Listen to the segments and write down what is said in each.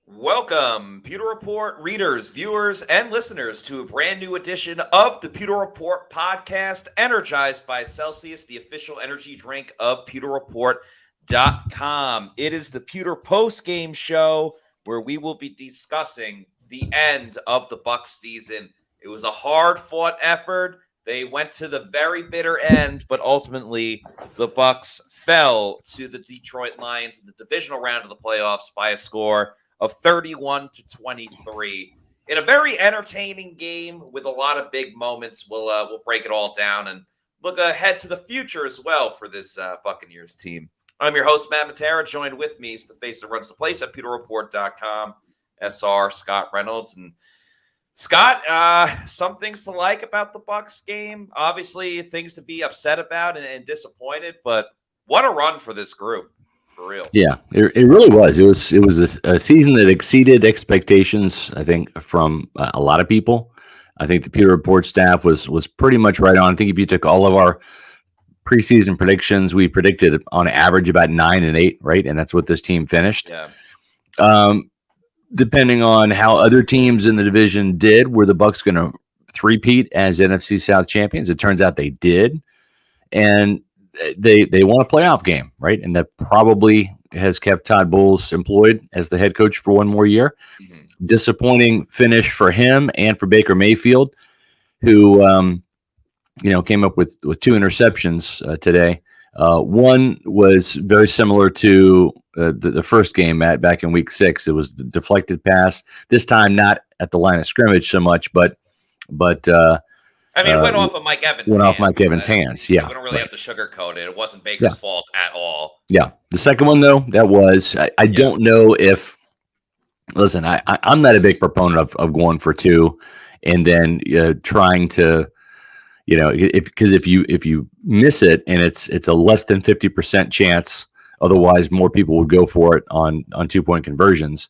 Welcome, Pewter Report readers, viewers, and listeners to a brand new edition of the Pewter Report podcast, energized by Celsius, the official energy drink of PewterReport.com. It is the Pewter post-game show where we will be discussing the end of the Bucs season. It was a hard-fought effort. They went to the very bitter end, but ultimately the Bucs fell to the Detroit Lions in the divisional round of the playoffs by a score of 31-23 in a very entertaining game with a lot of big moments. We'll break it all down and look ahead to the future as well for this Buccaneers team. I'm your host, Matt Matera. Joined with me is the face that runs the place at PewterReport.com, SR Scott Reynolds. And Scott, some things to like about the Bucs game. Obviously, things to be upset about and disappointed, but what a run for this group. For real. Yeah, it really was. It was a season that exceeded expectations, I think, from a lot of people. I think the Pewter Report staff was pretty much right on. I think if you took all of our preseason predictions, we predicted on average about 9-8, right? And that's what this team finished. Yeah. Depending on how other teams in the division did, were the Bucs going to three-peat as NFC South champions? It turns out they did. And they won a playoff game, right? And that probably has kept Todd Bowles employed as the head coach for one more year. Mm-hmm. Disappointing finish for him and for Baker Mayfield, who came up with two interceptions today. One was very similar to the first game back in week 6. It was the deflected pass. This time not at the line of scrimmage so much, but it went off of Mike Evans' hands. Yeah. We don't really have to sugarcoat it. It wasn't Baker's fault at all. Yeah. The second one, though, that was, I don't know if, listen, I'm not a big proponent of going for two and then trying to, because if you miss it and it's a less than 50% chance, otherwise more people would go for it on 2-point conversions,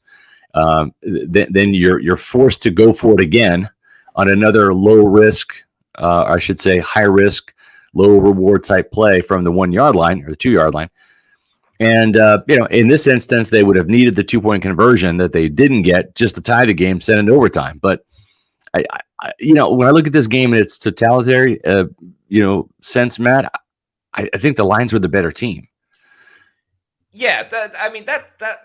then you're forced to go for it again on another low risk, I should say high risk, low reward type play from the 1 yard line or the 2 yard line. And, in this instance, they would have needed the 2-point conversion that they didn't get just to tie the game, send it to overtime. But I when I look at this game in its totality, sense, Matt, I think the Lions were the better team. Yeah, that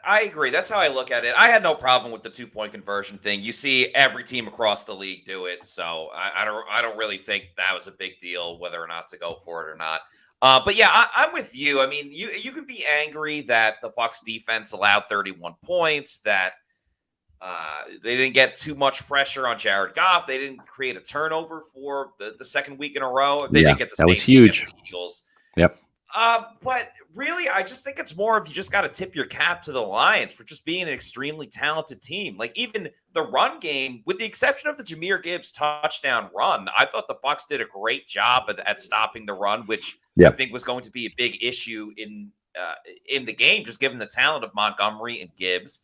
I agree. That's how I look at it. I had no problem with the 2-point conversion thing. You see every team across the league do it, so I don't really think that was a big deal whether or not to go for it or not. But yeah, I'm with you. I mean, you can be angry that the Bucs defense allowed 31 points, that they didn't get too much pressure on Jared Goff. They didn't create a turnover for the second week in a row. They didn't get the that was huge. The Eagles. Yep. But really, I just think it's more of you just got to tip your cap to the Lions for just being an extremely talented team. Like even the run game, with the exception of the Jahmyr Gibbs touchdown run, I thought the Bucs did a great job at stopping the run, which I think was going to be a big issue in the game, just given the talent of Montgomery and Gibbs.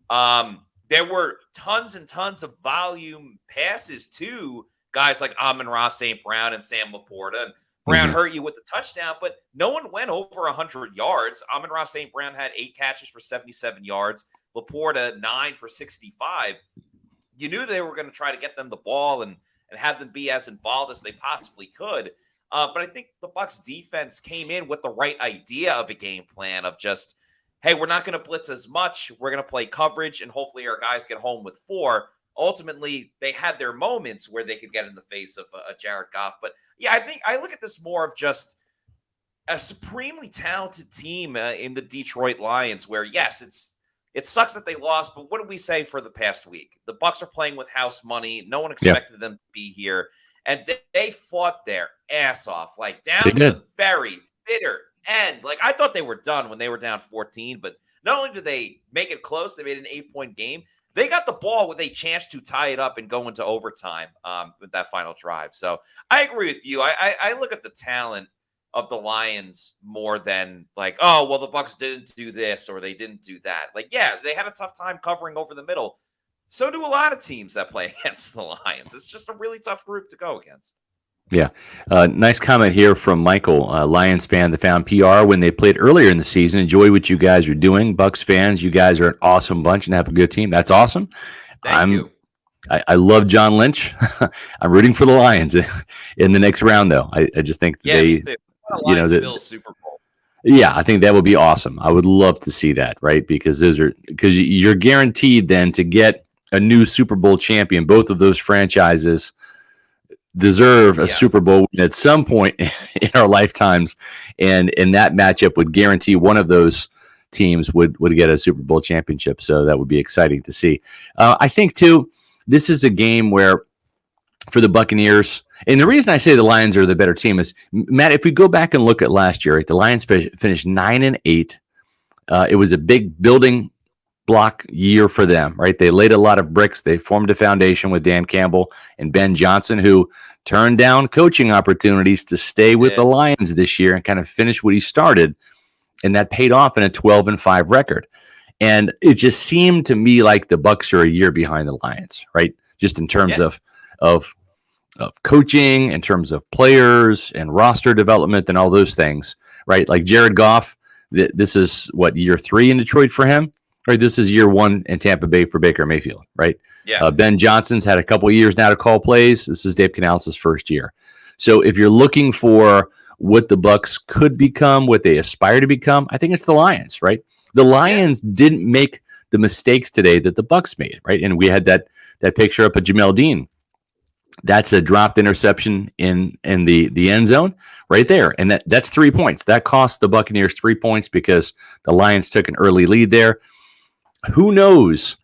There were tons and tons of volume passes to guys like Amon-Ra St. Brown and Sam Laporta. And Brown hurt you with the touchdown, but no one went over 100 yards. Amon-Ra St. Brown had 8 catches for 77 yards. Laporta, 9 for 65. You knew they were going to try to get them the ball and have them be as involved as they possibly could. But I think the Bucs defense came in with the right idea of a game plan of just, hey, we're not going to blitz as much. We're going to play coverage, and hopefully our guys get home with 4. Ultimately, they had their moments where they could get in the face of a Jared Goff. But yeah, I think I look at this more of just a supremely talented team in the Detroit Lions where, yes, it sucks that they lost, but what did we say for the past week? The Bucs are playing with house money. No one expected them to be here. And they fought their ass off, like down to the very bitter end. Like I thought they were done when they were down 14, but not only did they make it close, they made an 8-point game. They got the ball with a chance to tie it up and go into overtime with that final drive. So I agree with you. I look at the talent of the Lions more than like, oh, well, the Bucs didn't do this or they didn't do that. Like, yeah, they had a tough time covering over the middle. So do a lot of teams that play against the Lions. It's just a really tough group to go against. Yeah. Nice comment here from Michael, Lions fan that found PR when they played earlier in the season. Enjoy what you guys are doing. Bucs fans, you guys are an awesome bunch and have a good team. That's awesome. Thank I'm you. I love John Lynch. I'm rooting for the Lions in the next round, though. I just think that Yeah, me they, too. you know, Lions that Bills Super Bowl. yeah, I think that would be awesome. I would love to see that, right? Because you're guaranteed then to get a new Super Bowl champion. Both of those franchises deserve a Yeah. Super Bowl win at some point in our lifetimes, and that matchup would guarantee one of those teams would get a Super Bowl championship. So that would be exciting to see. I think too, this is a game where for the Buccaneers, and the reason I say the Lions are the better team is, Matt, if we go back and look at last year, right, the Lions finished 9-8. It was a big building block year for them, right? They laid a lot of bricks. They formed a foundation with Dan Campbell and Ben Johnson, who turned down coaching opportunities to stay with the Lions this year and kind of finish what he started. And that paid off in a 12-5 record. And it just seemed to me like the Bucs are a year behind the Lions, right? Just in terms of coaching, in terms of players and roster development and all those things, right? Like Jared Goff, this is what, year 3 in Detroit for him? Right, this is year 1 in Tampa Bay for Baker Mayfield, right? Yeah. Ben Johnson's had a couple of years now to call plays. This is Dave Canales' first year. So if you're looking for what the Bucs could become, what they aspire to become, I think it's the Lions, right? The Lions didn't make the mistakes today that the Bucs made, right? And we had that picture up of Jamel Dean. That's a dropped interception in the end zone right there. And that's 3 points. That cost the Buccaneers 3 points because the Lions took an early lead there. Who knows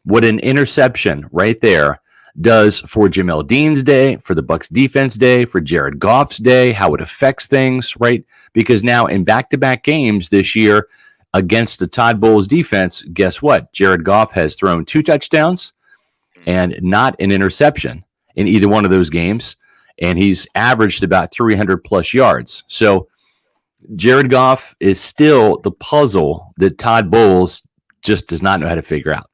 what an interception right there does for Jamel Dean's day, for the Bucs defense day, for Jared Goff's day, how it affects things, right? Because now in back-to-back games this year against the Todd Bowles defense, guess what? Jared Goff has thrown 2 touchdowns and not an interception in either one of those games, and he's averaged about 300-plus yards. So Jared Goff is still the puzzle that Todd Bowles just does not know how to figure out.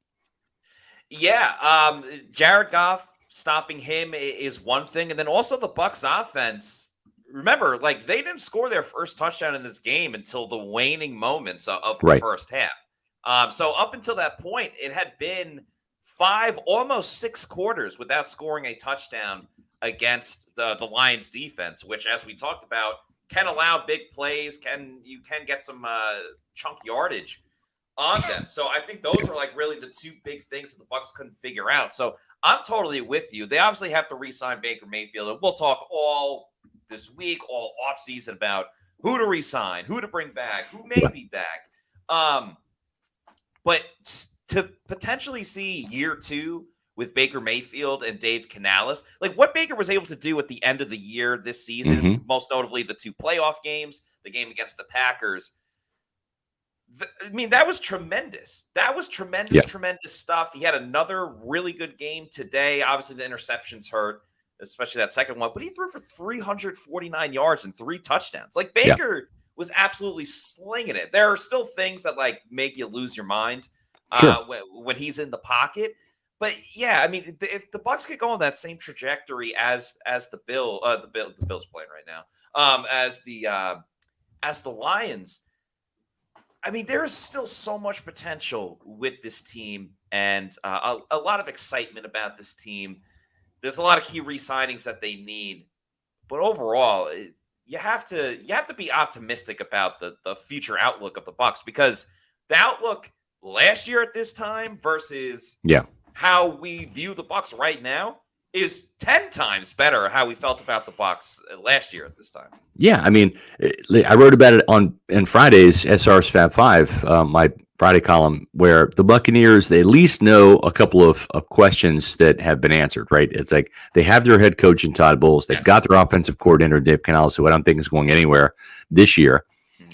Yeah, Jared Goff, stopping him is one thing, and then also the Bucs offense. Remember, like, they didn't score their first touchdown in this game until the waning moments of the first half. So up until that point, it had been 5, almost 6 quarters without scoring a touchdown against the Lions defense, which, as we talked about, can allow big plays. You can get some chunk yardage on them. So I think those are like really the 2 big things that the Bucs couldn't figure out. So I'm totally with you. They obviously have to re-sign Baker Mayfield, and we'll talk all this week, all offseason about who to re-sign, who to bring back, who may be back. But to potentially see year 2 with Baker Mayfield and Dave Canales, like what Baker was able to do at the end of the year this season, most notably the 2 playoff games, the game against the Packers. I mean, that was tremendous. That was tremendous stuff. He had another really good game today. Obviously, the interceptions hurt, especially that second one, but he threw for 349 yards and 3 touchdowns. Like, Baker was absolutely slinging it. There are still things that like make you lose your mind when he's in the pocket. But yeah, I mean, if the Bucs could go on that same trajectory as the Bills playing right now, as the Lions, I mean, there is still so much potential with this team, and a lot of excitement about this team. There's a lot of key re-signings that they need, but overall, you have to be optimistic about the future outlook of the Bucs, because the outlook last year at this time versus how we view the Bucs right now is 10 times better how we felt about the Bucs last year at this time. Yeah, I mean, I wrote about it in Friday's SR's Fab 5, my Friday column, where the Buccaneers, they at least know a couple of questions that have been answered, right? It's like they have their head coach in Todd Bowles. They've got their offensive coordinator, Dave Canales, who I don't think is going anywhere this year.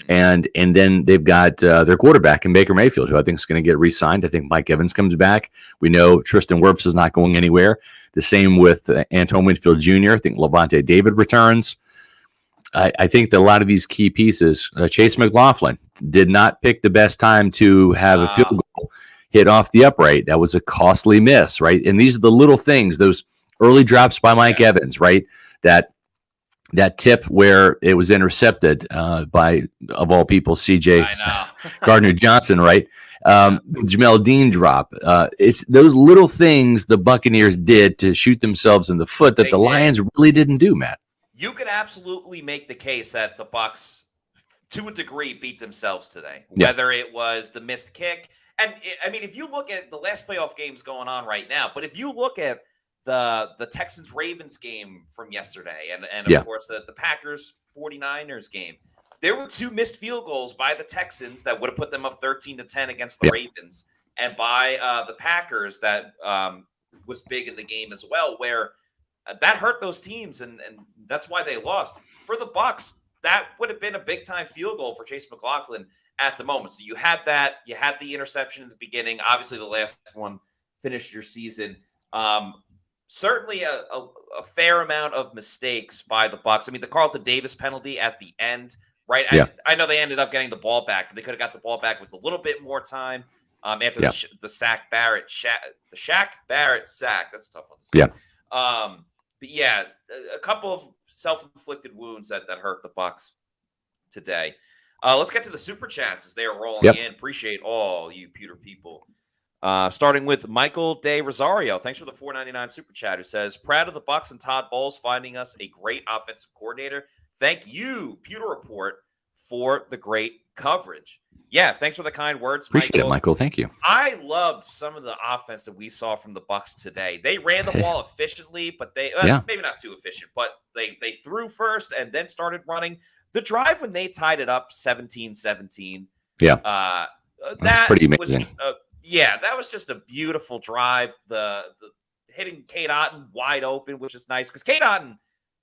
And then they've got their quarterback in Baker Mayfield, who I think is going to get re-signed. I think Mike Evans comes back. We know Tristan Wirfs is not going anywhere. The same with Antoine Winfield Jr. I think Levante David returns. I think that a lot of these key pieces, Chase McLaughlin did not pick the best time to have a field goal hit off the upright. That was a costly miss, right? And these are the little things, those early drops by Mike Evans, right? That that tip where it was intercepted by, of all people, CJ I know. Gardner Johnson, right? Yeah. The Jamel Dean drop. It's those little things the Buccaneers did to shoot themselves in the foot that They the did. Lions really didn't do, Matt. You could absolutely make the case that the Bucs, to a degree, beat themselves today. Yeah. Whether it was the missed kick, and I mean, if you look at the last playoff games going on right now, but if you look at the Texans Ravens game from yesterday, and Yeah. of course the Packers 49ers game, there were 2 missed field goals by the Texans that would have put them up 13-10 against the Yeah. Ravens, and by the Packers that was big in the game as well, where that hurt those teams, and that's why they lost. For the Bucs, that would have been a big time field goal for Chase McLaughlin at the moment. So you had that, you had the interception in the beginning. Obviously, the last one finished your season. Certainly a fair amount of mistakes by the Bucs. I mean, the Carlton Davis penalty at the end, right? Yeah. I know they ended up getting the ball back, but they could have got the ball back with a little bit more time. After Yeah. the Shaq Barrett sack. That's a tough one to say. Yeah. But yeah, a couple of self-inflicted wounds that hurt the Bucs today. Let's get to the super chats as they are rolling in. Appreciate all you Pewter people. Starting with Michael De Rosario. Thanks for the $4.99 super chat, who says, proud of the Bucs and Todd Bowles finding us a great offensive coordinator. Thank you, Pewter Report, for the great coverage. Yeah, thanks for the kind words, Appreciate it, Michael. Thank you. I loved some of the offense that we saw from the Bucs today. They ran the ball efficiently, but they maybe not too efficient, but they threw first and then started running. The drive when they tied it up 17-17. Yeah. That pretty amazing. was just that was just a beautiful drive. The hitting Cade Otton wide open, which is nice because Cade Otton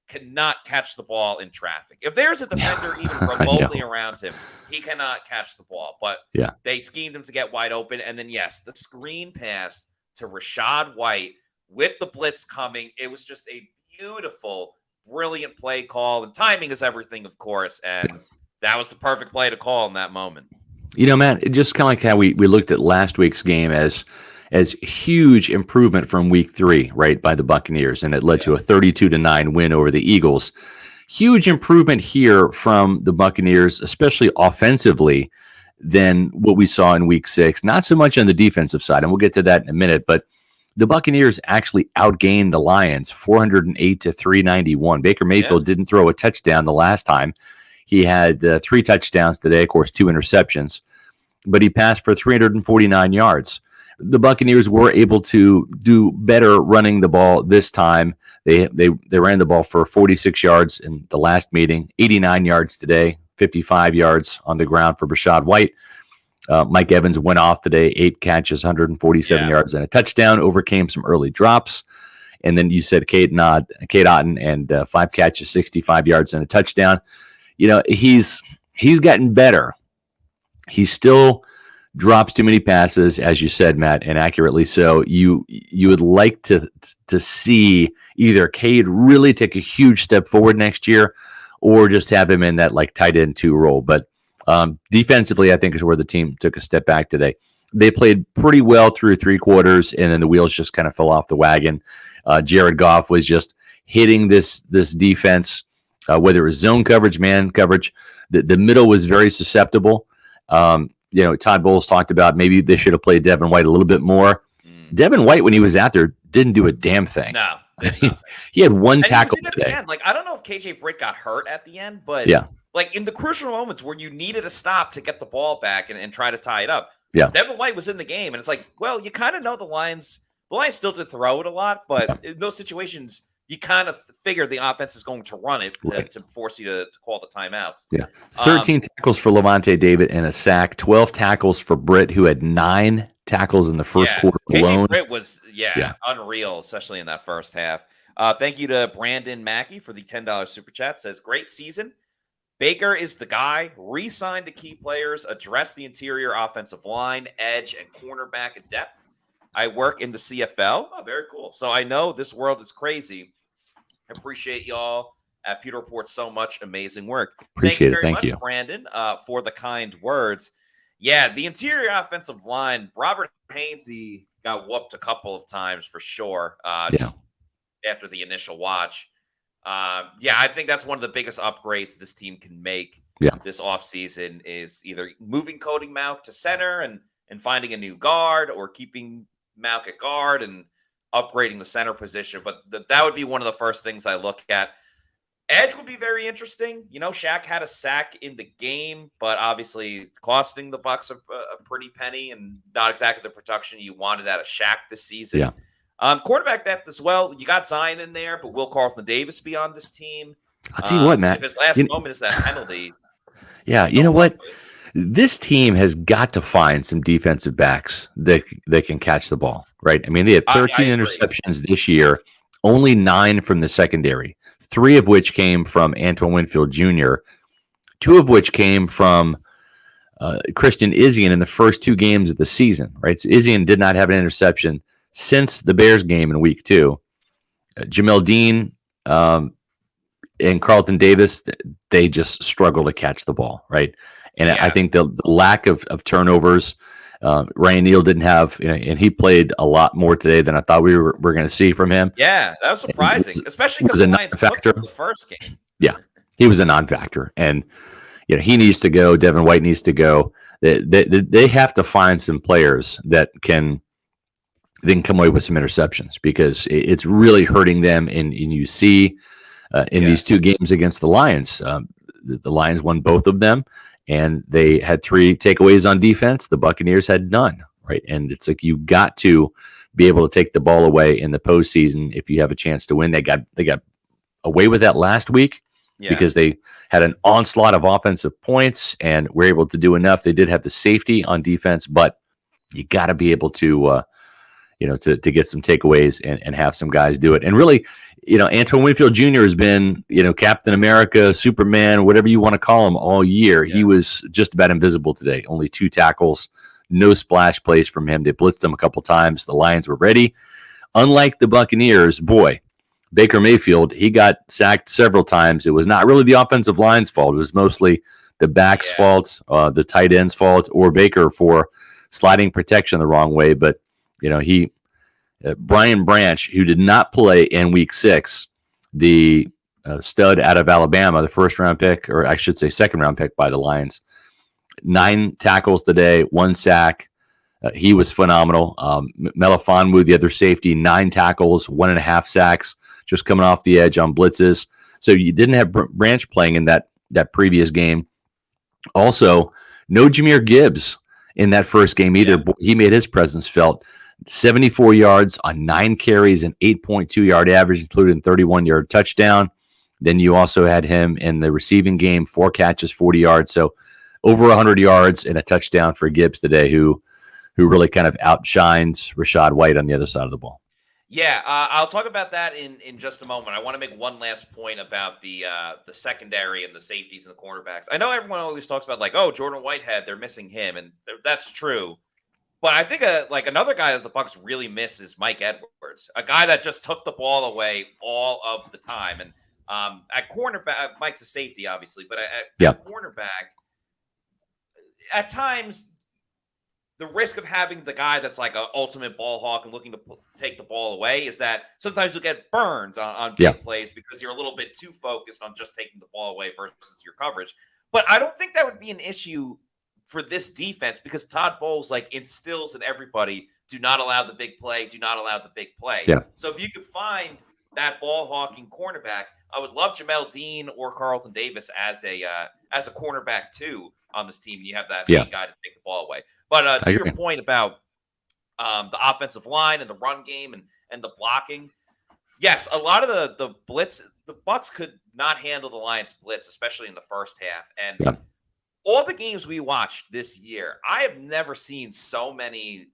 cannot catch the ball in traffic. If there's a defender even remotely around him, he cannot catch the ball. But they schemed him to get wide open. And then, yes, the screen pass to Rachaad White with the blitz coming. It was just a beautiful, brilliant play call. And timing is everything, of course. And that was the perfect play to call in that moment. You know, Matt, just kind of like how we looked at last week's game as huge improvement from week 3, right, by the Buccaneers, and it led to a 32-9 win over the Eagles. Huge improvement here from the Buccaneers, especially offensively, than what we saw in week 6. Not so much on the defensive side, and we'll get to that in a minute, but the Buccaneers actually outgained the Lions 408-391. Baker Mayfield didn't throw a touchdown the last time. He had 3 touchdowns today, of course, 2 interceptions, but he passed for 349 yards. The Buccaneers were able to do better running the ball this time. They ran the ball for 46 yards in the last meeting, 89 yards today, 55 yards on the ground for Rachaad White. Mike Evans went off today, 8 catches, 147 yards and a touchdown, overcame some early drops. And then you said Cade Otton and 5 catches, 65 yards and a touchdown. You know, he's gotten better. He still drops too many passes, as you said, Matt, and accurately so. You would like to see either Cade really take a huge step forward next year, or just have him in that like tight end 2 role. But defensively, I think is where the team took a step back today. They played pretty well through 3 quarters, and then the wheels just kind of fell off the wagon. Jared Goff was just hitting this defense, whether it was zone coverage, man coverage. The middle was very susceptible. You know, Todd Bowles talked about maybe they should have played Devin White a little bit more. Devin White, when he was out there, didn't do a damn thing. No. He had 1 tackle today. At the end. Like, I don't know if KJ Britt got hurt at the end, but like in the crucial moments where you needed a stop to get the ball back and try to tie it up, Devin White was in the game. And it's like, well, you kind of know the Lions still did throw it a lot, but in those situations, you kind of figure the offense is going to run it to force you to call the timeouts. 13 tackles for Levante David and a sack, 12 tackles for Britt, who had 9 tackles in the first quarter alone. Britt was, unreal, especially in that first half. Thank you to Brandon Mackey for the $10 super chat. Says, great season. Baker is the guy. Re-sign the key players. Address the interior offensive line, edge, and cornerback at depth. I work in the CFL. Oh, very cool. So I know this world is crazy. I appreciate y'all at Pewter Report so much. Amazing work. Appreciate it. Thank you very much, Brandon, for the kind words. Yeah, the interior offensive line, Robert Hainsey got whooped a couple of times for sure, just after the initial watch. Yeah, I think that's one of the biggest upgrades this team can make this offseason is either moving Cody Mauch to center and finding a new guard, or keeping Mauch at guard and upgrading the center position. But that would be one of the first things I look at. Edge would be very interesting. Shaq had a sack in the game, but obviously costing the Bucs a pretty penny and not exactly the production you wanted out of Shaq this season. Yeah. Quarterback depth as well. You got Zion in there, but will Carlton Davis be on this team? I'll tell you what, Matt. If his last moment is that penalty. Yeah, you know what? This team has got to find some defensive backs that can catch the ball, right? I mean, they had 13 interceptions this year, only 9 from the secondary, 3 of which came from Antoine Winfield Jr., 2 of which came from Christian Izien in the first 2 games of the season, right? So Izien did not have an interception since the Bears game in week 2. Jamel Dean and Carlton Davis, they just struggle to catch the ball, right? And I think the lack of turnovers, Ryan Neal didn't have, and he played a lot more today than I thought we were going to see from him. Yeah, that was surprising, especially because the Lions took the first game. Yeah, he was a non-factor, and he needs to go. Devin White needs to go. They have to find some players that can come away with some interceptions, because it's really hurting them. And you see in these 2 games against the Lions, the Lions won both of them, and they had 3 takeaways on defense. The Buccaneers had none, right? And it's like you got to be able to take the ball away in the postseason if you have a chance to win. They got away with that last week because they had an onslaught of offensive points and were able to do enough. They did have the safety on defense, but you got to be able to to get some takeaways and have some guys do it. And really, Antoine Winfield Jr. has been, Captain America, Superman, whatever you want to call him, all year. Yeah. He was just about invisible today. Only 2 tackles, no splash plays from him. They blitzed him a couple times. The Lions were ready. Unlike the Buccaneers, Baker Mayfield, he got sacked several times. It was not really the offensive line's fault. It was mostly the back's fault, the tight end's fault, or Baker for sliding protection the wrong way. But Brian Branch, who did not play in week 6, the stud out of Alabama, the first-round pick, or I should say second-round pick by the Lions, 9 tackles today, 1 sack. He was phenomenal. Melifonwu, the other safety, 9 tackles, 1.5 sacks, just coming off the edge on blitzes. So you didn't have Branch playing in that previous game. Also, no Jahmyr Gibbs in that first game either. Yeah. He made his presence felt. 74 yards on 9 carries and 8.2 yard average, including 31-yard touchdown. Then you also had him in the receiving game, 4 catches, 40 yards. So over 100 yards and a touchdown for Gibbs today, who really kind of outshined Rachaad White on the other side of the ball. Yeah, I'll talk about that in just a moment. I want to make one last point about the secondary and the safeties and the cornerbacks. I know everyone always talks about Jordan Whitehead, they're missing him, and that's true. But I think another guy that the Bucs really miss is Mike Edwards, a guy that just took the ball away all of the time. And at cornerback, Mike's a safety, obviously, but at cornerback, at times the risk of having the guy that's like an ultimate ball hawk and looking to take the ball away is that sometimes you'll get burned on big plays because you're a little bit too focused on just taking the ball away versus your coverage. But I don't think that would be an issue for this defense, because Todd Bowles instills in everybody, do not allow the big play, do not allow the big play. Yeah. So if you could find that ball hawking cornerback, I would love Jamel Dean or Carlton Davis as a cornerback too on this team, and you have that main guy to take the ball away. But to your point about the offensive line and the run game and the blocking, yes, a lot of the blitz, the Bucs could not handle the Lions blitz, especially in the first half. And all the games we watched this year, I have never seen so many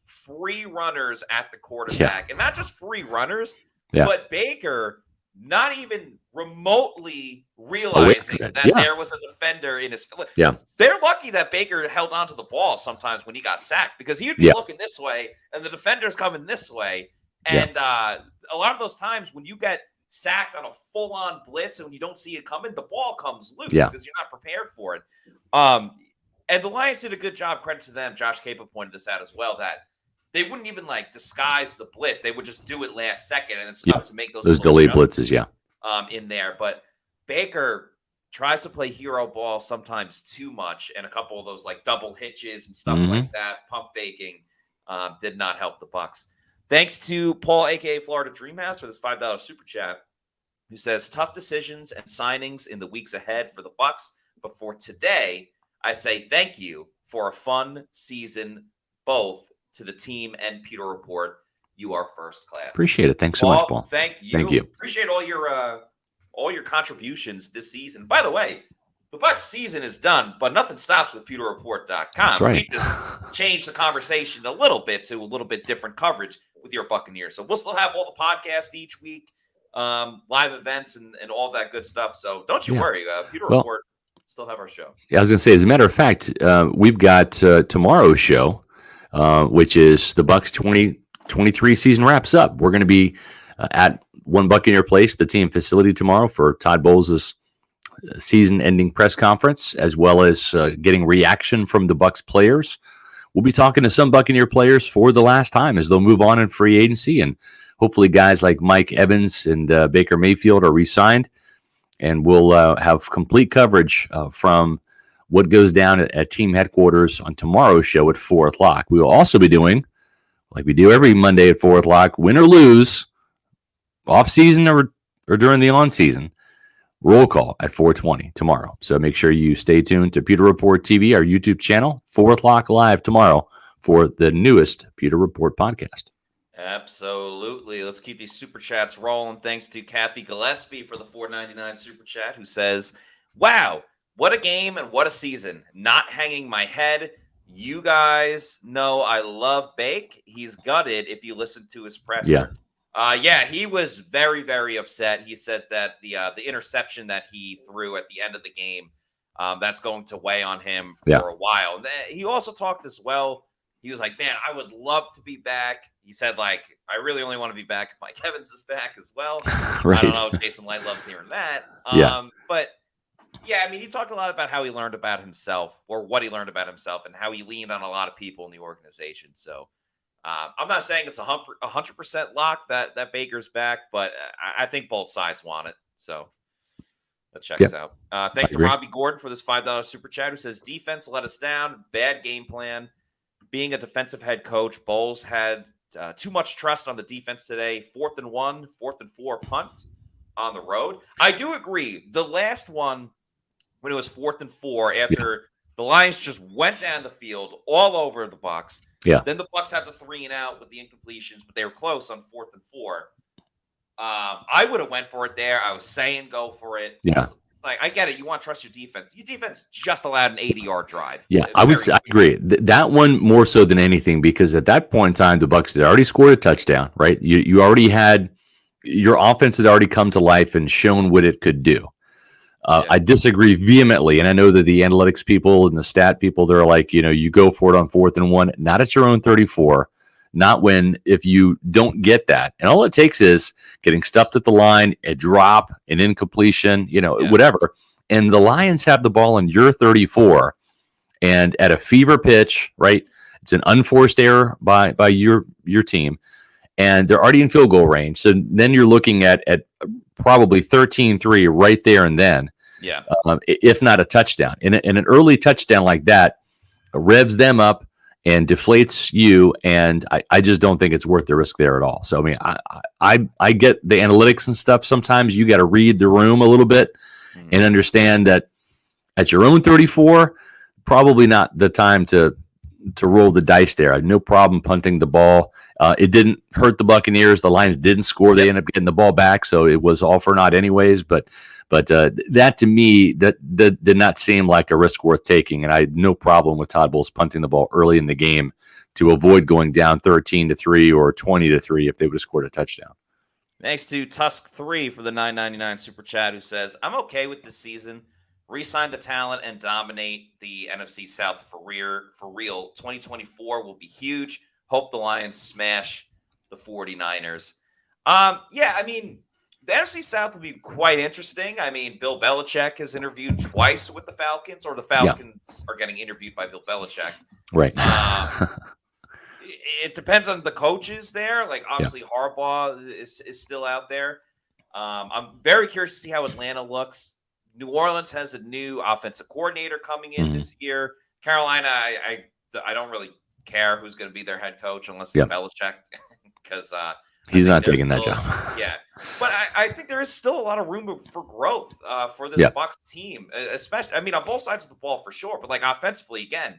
free runners at the quarterback, and not just free runners, but Baker not even remotely realizing that there was a defender in his. They're lucky that Baker held onto the ball sometimes when he got sacked, because he would be looking this way and the defender's coming this way. And a lot of those times when you get sacked on a full-on blitz and when you don't see it coming, the ball comes loose because you're not prepared for it. And the Lions did a good job. Credit to them. Josh Capa pointed this out as well, that they wouldn't even disguise the blitz. They would just do it last second and then start to make those delayed blitzes. in there. But Baker tries to play hero ball sometimes too much, and a couple of those like double hitches and stuff like that, pump faking, did not help the Bucs. Thanks to Paul, aka Florida Dreamhouse, for this $5 super chat, who says tough decisions and signings in the weeks ahead for the Bucs. But for today, I say thank you for a fun season, both to the team and Pewter Report. You are first class. Appreciate it. Thanks so much, Paul. Thank you. Thank you. Appreciate all your contributions this season. By the way, the Bucs season is done, but nothing stops with PewterReport.com. That's right. We just changed the conversation a little bit to a little bit different coverage with your Buccaneers. So we'll still have all the podcasts each week, live events, and all that good stuff. So don't you worry. Pewter Report still have our show. Yeah, I was going to say, as a matter of fact, we've got tomorrow's show, which is the Bucs 2023 season wraps up. We're going to be at One Buccaneer Place, the team facility, tomorrow for Todd Bowles' season-ending press conference, as well as getting reaction from the Bucs players. We'll be talking to some Buccaneer players for the last time as they'll move on in free agency, and hopefully guys like Mike Evans and Baker Mayfield are re-signed, and we'll have complete coverage from what goes down at team headquarters on tomorrow's show at 4 o'clock. We will also be doing, like we do every Monday at 4 o'clock, win or lose, off-season or during the on-season, roll call at 4:20 tomorrow. So make sure you stay tuned to Pewter Report TV, our YouTube channel, 4 o'clock live tomorrow for the newest Pewter Report podcast. Absolutely. Let's keep these super chats rolling. Thanks to Kathy Gillespie for the $4.99 super chat, who says, wow, what a game and what a season. Not hanging my head. You guys know I love Bake. He's gutted if you listen to his presser. Yeah, he was very, very upset. He said that the interception that he threw at the end of the game, that's going to weigh on him for a while. And he also talked as well. He was like, man, I would love to be back. He said, like, I really only want to be back if Mike Evans is back as well. Right. I don't know if Jason Light loves hearing that. But, yeah, I mean, he talked a lot about how he learned about himself, or what he learned about himself, and how he leaned on a lot of people in the organization. So I'm not saying it's 100% lock that Baker's back, but I think both sides want it. So that checks out. Thanks to Robbie Gordon for this $5 super chat, who says, defense let us down. Bad game plan. Being a defensive head coach, Bowles had too much trust on the defense today. 4th and 1, 4th and 4 punt on the road. I do agree. The last one, when it was 4th and 4, after the Lions just went down the field all over the Bucs. Yeah. Then the Bucs had the 3 and out with the incompletions, but they were close on 4th and 4. I would have went for it there. I was saying go for it. Yeah. Like, I get it. You want to trust your defense. Your defense just allowed an 80-yard drive. Yeah, I agree. That one more so than anything, because at that point in time, the Bucs had already scored a touchdown, right? You already had your offense had already come to life and shown what it could do. I disagree vehemently, and I know that the analytics people and the stat people, they're like, you go for it on 4th and 1, not at your own 34, not if you don't get that. And all it takes is getting stuffed at the line, a drop, an incompletion, whatever. And the Lions have the ball in your 34, and at a fever pitch, right? It's an unforced error by your team, and they're already in field goal range. So then you're looking at probably 13-3 right there and then. Yeah. If not a touchdown. And an early touchdown like that revs them up and deflates you, and I just don't think it's worth the risk there at all. So, I mean, I get the analytics and stuff. Sometimes you got to read the room a little bit and understand that at your own 34, probably not the time to roll the dice there. I have no problem punting the ball. It didn't hurt the Buccaneers. The Lions didn't score. They ended up getting the ball back, so it was all for naught anyways. But that to me, that did not seem like a risk worth taking, and I had no problem with Todd Bowles punting the ball early in the game to avoid going down 13-3 or 20-3 if they would have scored a touchdown. Thanks to Tusk3 for the $9.99 super chat, who says, I'm okay with this season. Re-sign the talent and dominate the NFC South for real. 2024 will be huge. Hope the Lions smash the 49ers. I mean, the NFC South will be quite interesting. I mean, Bill Belichick has interviewed twice with the Falcons, or the Falcons are getting interviewed by Bill Belichick. Right. It depends on the coaches there. Like, obviously, Harbaugh is still out there. I'm very curious to see how Atlanta looks. New Orleans has a new offensive coordinator coming in Mhm. this year. Carolina, I don't really care who's going to be their head coach unless it's Yep. Belichick, because I He's think not there's taking that still, job. yeah. But I think there is still a lot of room for growth for this Yeah. Bucs team, especially. I mean, on both sides of the ball for sure, but like offensively, again,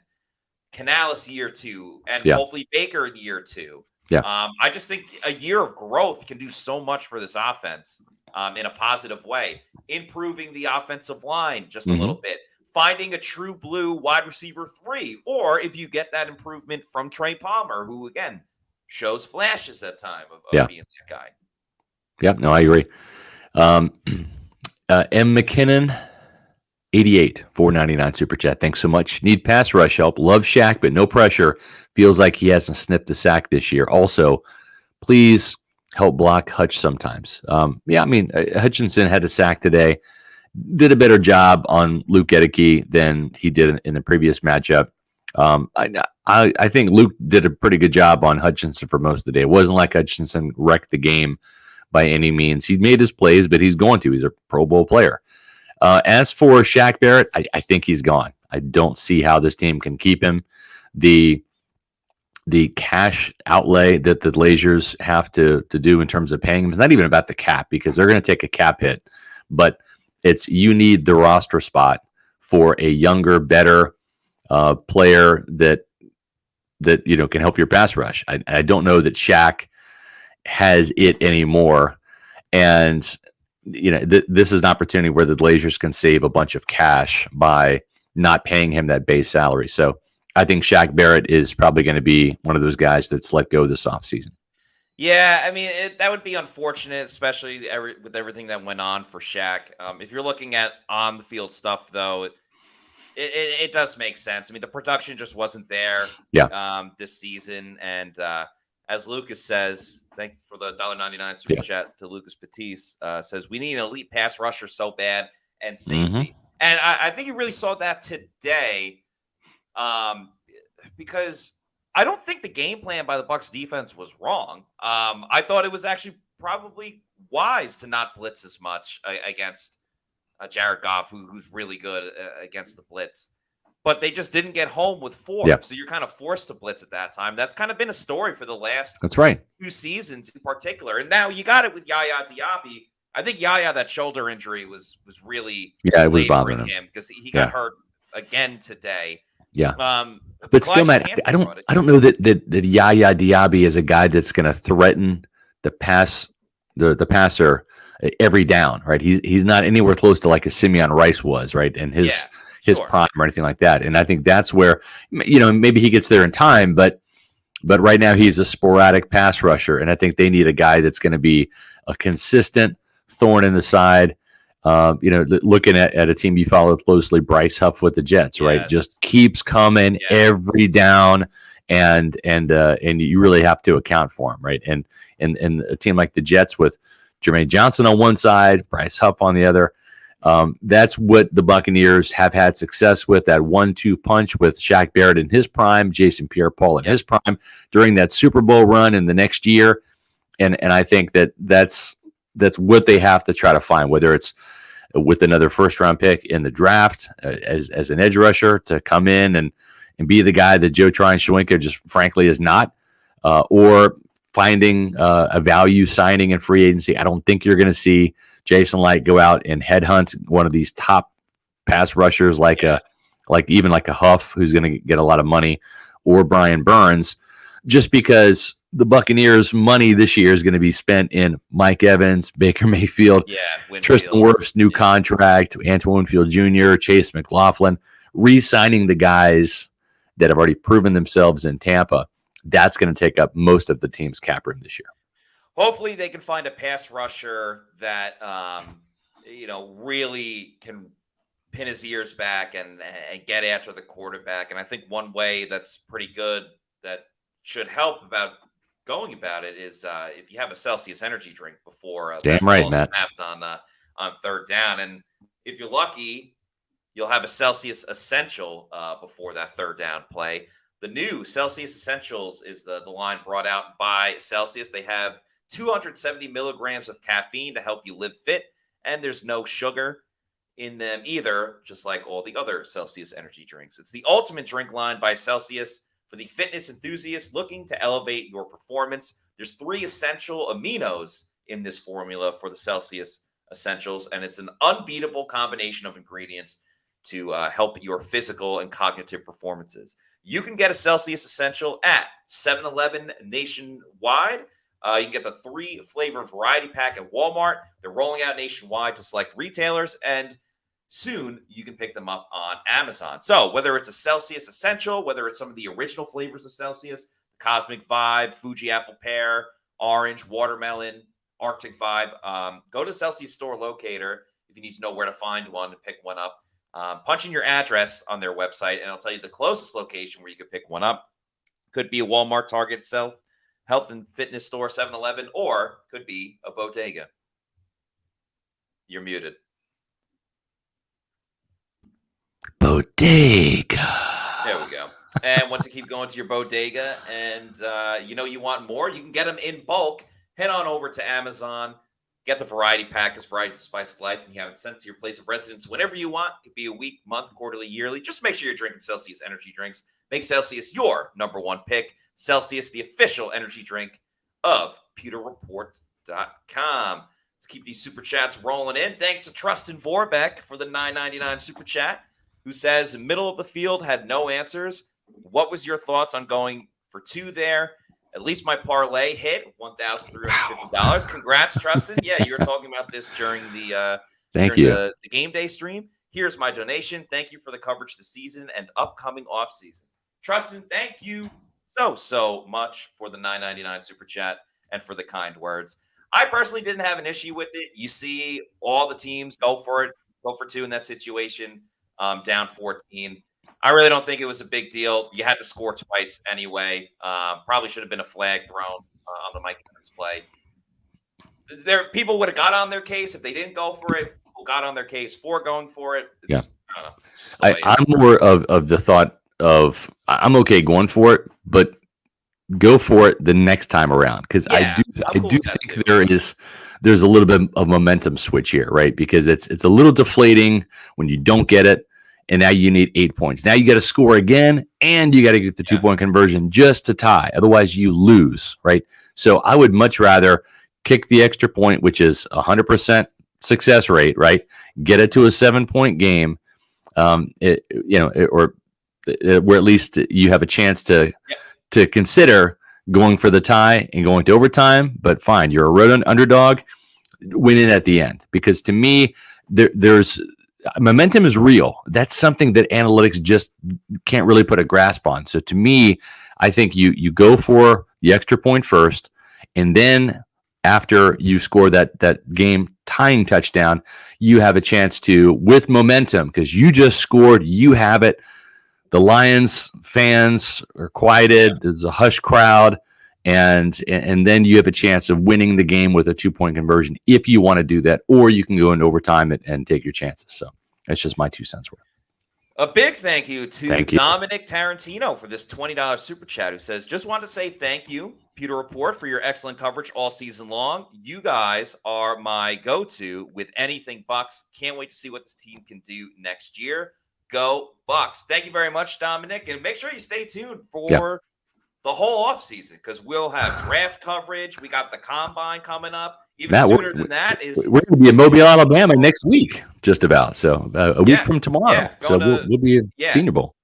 Canales year 2, and Yeah. hopefully Baker in year 2. Yeah. I just think a year of growth can do so much for this offense in a positive way, improving the offensive line just a Mhm. little bit, finding a true blue wide receiver 3, or if you get that improvement from Trey Palmer, who again shows flashes at time of Yeah. being that guy. Yeah. No, I agree. Um, M. McKinnon, 88, 4.99 super chat. Thanks so much. Need pass rush help. Love Shaq, but no pressure. Feels like he hasn't snipped a sack this year. Also, please help block Hutch sometimes. Yeah, I mean, Hutchinson had a sack today. Did a better job on Luke Gedeke than he did in the previous matchup. I think Luke did a pretty good job on Hutchinson for most of the day. It wasn't like Hutchinson wrecked the game by any means. He made his plays, but he's going to. He's a Pro Bowl player. As for Shaq Barrett, I think he's gone. I don't see how this team can keep him. The cash outlay that the Blazers have to do in terms of paying him is not even about the cap, because they're going to take a cap hit, but it's you need the roster spot for a younger, better player that can help your pass rush. I don't know that Shaq has it anymore, and this is an opportunity where the Blazers can save a bunch of cash by not paying him that base salary. So I think Shaq Barrett is probably going to be one of those guys that's let go this offseason. Yeah, I mean, that would be unfortunate, especially with everything that went on for Shaq. If you're looking at on the field stuff, though, it does make sense. I mean, the production just wasn't there Yeah. this season. And as Lucas says, thank you for the $1.99 super chat to Lucas Patisse, says, we need an elite pass rusher so bad and safety. And I think you really saw that today because I don't think the game plan by the Bucs defense was wrong. I thought it was actually probably wise to not blitz as much against Jared Goff, who's really good against the blitz. But they just didn't get home with 4. Yeah. So you're kind of forced to blitz at that time. That's kind of been a story for the last That's right. 2 seasons in particular. And now you got it with Yaya Diaby. I think Yaya, that shoulder injury was really it was bothering him because he got hurt again today. Yeah. But still, Matt, I don't know that Yaya Diaby is a guy that's going to threaten the passer every down, right? He's not anywhere close to like a Simeon Rice was, right? And his prime or anything like that. And I think that's where, maybe he gets there in time, but right now he's a sporadic pass rusher. And I think they need a guy that's going to be a consistent thorn in the side. Looking at a team you follow closely, Bryce Huff with the Jets, right? Just keeps coming every down, and you really have to account for him, right? And a team like the Jets with Jermaine Johnson on one side, Bryce Huff on the other, that's what the Buccaneers have had success with, that 1-2 punch with Shaq Barrett in his prime, Jason Pierre-Paul in his prime during that Super Bowl run in the next year, and I think that's what they have to try to find, whether it's with another first-round pick in the draft as an edge rusher to come in and be the guy that Joe Tryon-Shoyinka just frankly is not, or finding a value signing in free agency. I don't think you're going to see Jason Light go out and headhunt one of these top pass rushers like a Huff, who's going to get a lot of money, or Brian Burns, just because the Buccaneers' money this year is going to be spent in Mike Evans, Baker Mayfield, Tristan Wirfs' new contract, Antoine Winfield Jr., Chase McLaughlin, re-signing the guys that have already proven themselves in Tampa. That's going to take up most of the team's cap room this year. Hopefully they can find a pass rusher that, really can pin his ears back and get after the quarterback. And I think one way that's pretty good that should help about going about it is if you have a Celsius energy drink before damn right, Matt, on third down, and if you're lucky, you'll have a Celsius Essential before that third down play. The new Celsius Essentials is the line brought out by Celsius. They have 270 milligrams of caffeine to help you live fit, and there's no sugar in them either, just like all the other Celsius energy drinks. It's the ultimate drink line by Celsius for the fitness enthusiast looking to elevate your performance. There's 3 essential aminos in this formula for the Celsius Essentials, and it's an unbeatable combination of ingredients to help your physical and cognitive performances. You can get a Celsius Essential at 7-Eleven nationwide. You can get the 3-flavor variety pack at Walmart. They're rolling out nationwide to select retailers, and soon you can pick them up on Amazon. So whether it's a Celsius Essential, whether it's some of the original flavors of Celsius, Cosmic Vibe, Fuji Apple Pear, Orange, Watermelon, Arctic Vibe, go to Celsius Store Locator if you need to know where to find one and pick one up. Punch in your address on their website, and I'll tell you the closest location where you could pick one up. Could be a Walmart, Target itself, health and fitness store, 7-Eleven, or could be a bodega. You're muted. Bodega. There we go. And once you keep going to your bodega and you want more, you can get them in bulk. Head on over to Amazon. Get the variety pack, because variety is the spice of life, and you have it sent to your place of residence whenever you want. It could be a week, month, quarterly, yearly. Just make sure you're drinking Celsius energy drinks. Make Celsius your number one pick. Celsius, the official energy drink of PewterReport.com. Let's keep these super chats rolling in. Thanks to Trustin Vorbeck for the $9.99 super chat, who says, middle of the field had no answers. What was your thoughts on going for 2 there? At least my parlay hit $1,350. Congrats, Trustin. Yeah, you were talking about this during the the game day stream. Here's my donation. Thank you for the coverage this season and upcoming offseason. Trustin, thank you so much for the $9.99 super chat and for the kind words. I personally didn't have an issue with it. You see all the teams go for it, go for 2 in that situation, down 14. I really don't think it was a big deal. You had to score twice anyway. Probably should have been a flag thrown on the Mike Evans play. People would have got on their case if they didn't go for it. People got on their case for going for it. I don't know. I'm more of the thought of I'm okay going for it, but go for it the next time around, because I do think there's a little bit of momentum switch here, right? Because it's a little deflating when you don't get it. And now you need 8 points. Now you got to score again, and you got to get the 2-point conversion just to tie. Otherwise, you lose, right? So I would much rather kick the extra point, which is 100% success rate, right? Get it to a 7-point game, where at least you have a chance to consider going for the tie and going to overtime. But fine, you're a road underdog, win it at the end. Because to me, there's momentum is real. That's something that analytics just can't really put a grasp on. So to me, I think you go for the extra point first, and then after you score that game tying touchdown, you have a chance to, with momentum, because you just scored, you have it. The Lions fans are quieted. There's a hush crowd, and then you have a chance of winning the game with a 2-point conversion if you want to do that, or you can go into overtime and take your chances. So that's just my 2 cents worth. A big thank you to Dominic Tarantino for this $20 super chat, who says, just want to say thank you, Pewter Report, for your excellent coverage all season long. You guys are my go-to with anything Bucs. Can't wait to see what this team can do next year. Go Bucs. Thank you very much, Dominic. And make sure you stay tuned for the whole offseason, because we'll have draft coverage. We got the combine coming up. Even sooner than that is we're going to be in Mobile, Alabama next week, just about. So a week from tomorrow. So we'll be at Senior Bowl.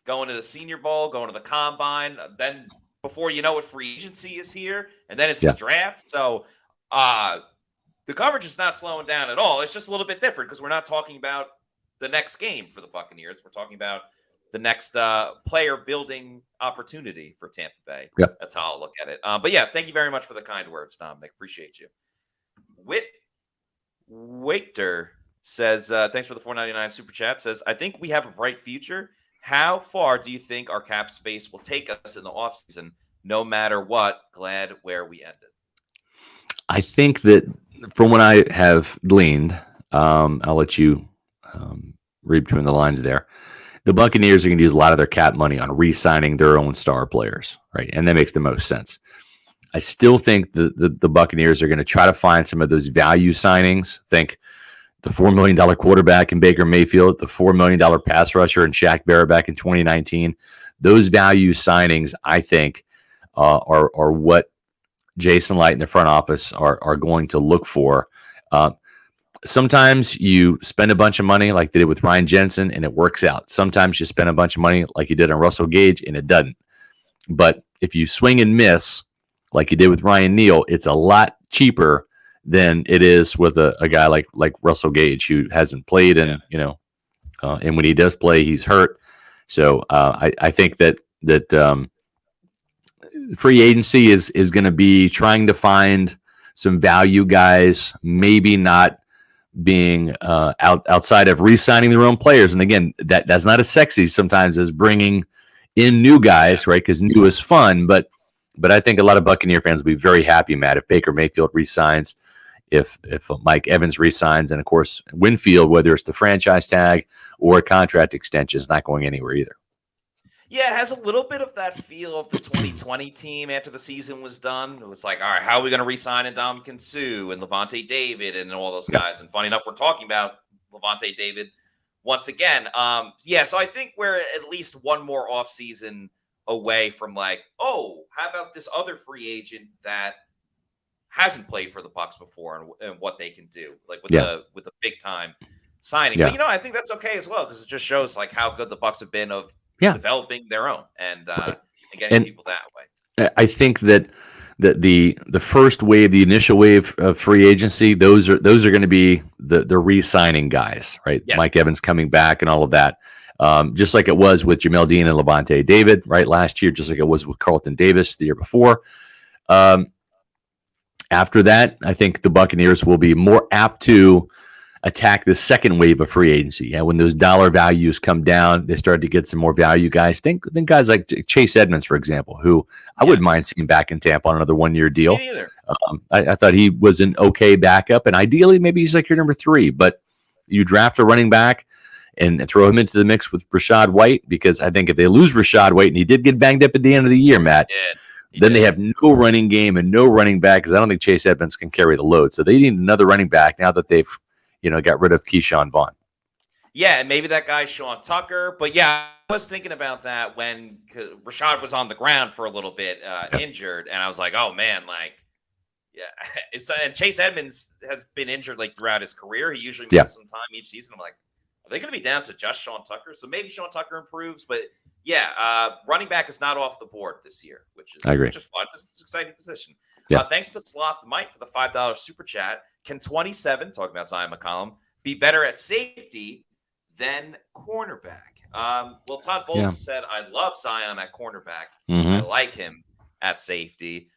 Going to the Senior Bowl, going to the combine. Then before you know it, free agency is here, and then it's the draft. So the coverage is not slowing down at all. It's just a little bit different because we're not talking about the next game for the Buccaneers. We're talking about the next player building opportunity for Tampa Bay. Yep. That's how I'll look at it. But yeah, thank you very much for the kind words, Dominic. Appreciate you. Waiter says, thanks for the $4.99 super chat. Says, I think we have a bright future. How far do you think our cap space will take us in the offseason? No matter what, glad where we ended. I think that from what I have gleaned, I'll let you read between the lines there. The Buccaneers are going to use a lot of their cap money on re-signing their own star players, right? And that makes the most sense. I still think the Buccaneers are going to try to find some of those value signings. Think the $4 million quarterback in Baker Mayfield, the $4 million pass rusher in Shaq Barrett back in 2019. Those value signings, I think, are what Jason Light and the front office are going to look for. Sometimes you spend a bunch of money like they did with Ryan Jensen and it works out. Sometimes you spend a bunch of money like you did on Russell Gage and it doesn't. But if you swing and miss like you did with Ryan Neal, it's a lot cheaper than it is with a guy like Russell Gage who hasn't played and and when he does play, he's hurt. So I think that free agency is going to be trying to find some value guys, maybe not being outside of re-signing their own players. And again, that's not as sexy sometimes as bringing in new guys, right? Because new is fun, but I think a lot of Buccaneer fans will be very happy, Matt, if Baker Mayfield re-signs, if Mike Evans re-signs, and of course Winfield, whether it's the franchise tag or a contract extension, is not going anywhere either. Yeah, it has a little bit of that feel of the 2020 team after the season was done. It was like, all right, how are we going to re-sign Ndamukong Suh and Levante David and all those guys? And funny enough, we're talking about Levante David once again. So I think we're at least one more offseason away from like, oh, how about this other free agent that hasn't played for the Bucs before and what they can do, like with a big time signing. But I think that's okay as well because it just shows like how good the Bucs have been of developing their own and getting people that way. I think that the first wave, the initial wave of free agency, those are going to be the re-signing guys, right? Yes. Mike Evans coming back and all of that. Just like it was with Jamel Dean and Levante David, right, last year, just like it was with Carlton Davis the year before. After that, I think the Buccaneers will be more apt to attack the second wave of free agency. Yeah, when those dollar values come down, they start to get some more value guys. Think guys like Chase Edmonds, for example, who I wouldn't mind seeing back in Tampa on another 1-year deal. Me neither. I thought he was an okay backup, and ideally maybe he's like your number 3. But you draft a running back and throw him into the mix with Rachaad White, because I think if they lose Rachaad White, and he did get banged up at the end of the year, Matt, then they have no running game and no running back, because I don't think Chase Edmonds can carry the load. So they need another running back now that they've got rid of Keyshawn Vaughn. Yeah, and maybe that guy's Sean Tucker. But yeah, I was thinking about that when Rachaad was on the ground for a little bit injured. And I was like, oh, man, and Chase Edmonds has been injured throughout his career. He usually misses some time each season. I'm like, are they going to be down to just Sean Tucker? So maybe Sean Tucker improves. But running back is not off the board this year, which is fun. It's an exciting position. Yeah. Thanks to Sloth Mike for the $5 super chat. Can 27, talking about Zion McCollum, be better at safety than cornerback? Todd Bowles said, I love Zion at cornerback. Mm-hmm. I like him at safety.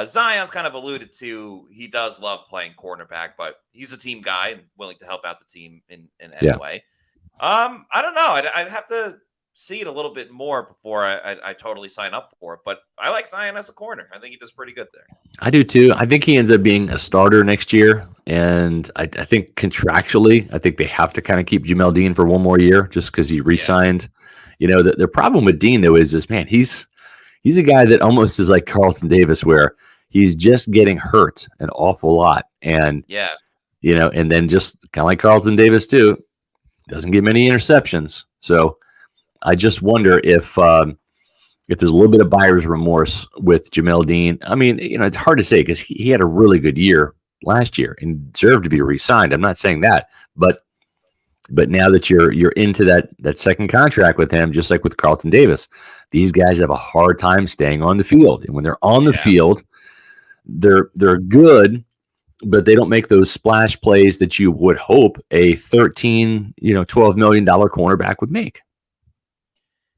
Zion's kind of alluded to he does love playing cornerback, but he's a team guy and willing to help out the team in any way. I don't know. I'd have to see it a little bit more before I totally sign up for it. But I like Zion as a corner. I think he does pretty good there. I do too. I think he ends up being a starter next year. And I think contractually, I think they have to kind of keep Jamel Dean for one more year just because he re-signed. The problem with Dean, though, is this, man, he's a guy that almost is like Carlton Davis, where he's just getting hurt an awful lot. And, and then just kind of like Carlton Davis, too, doesn't get many interceptions. So I just wonder if there's a little bit of buyer's remorse with Jamel Dean. I mean, it's hard to say because he had a really good year last year and deserved to be re-signed. I'm not saying that, but now that you're into that second contract with him, just like with Carlton Davis, these guys have a hard time staying on the field. And when they're on the field, they're good, but they don't make those splash plays that you would hope a $12 million cornerback would make.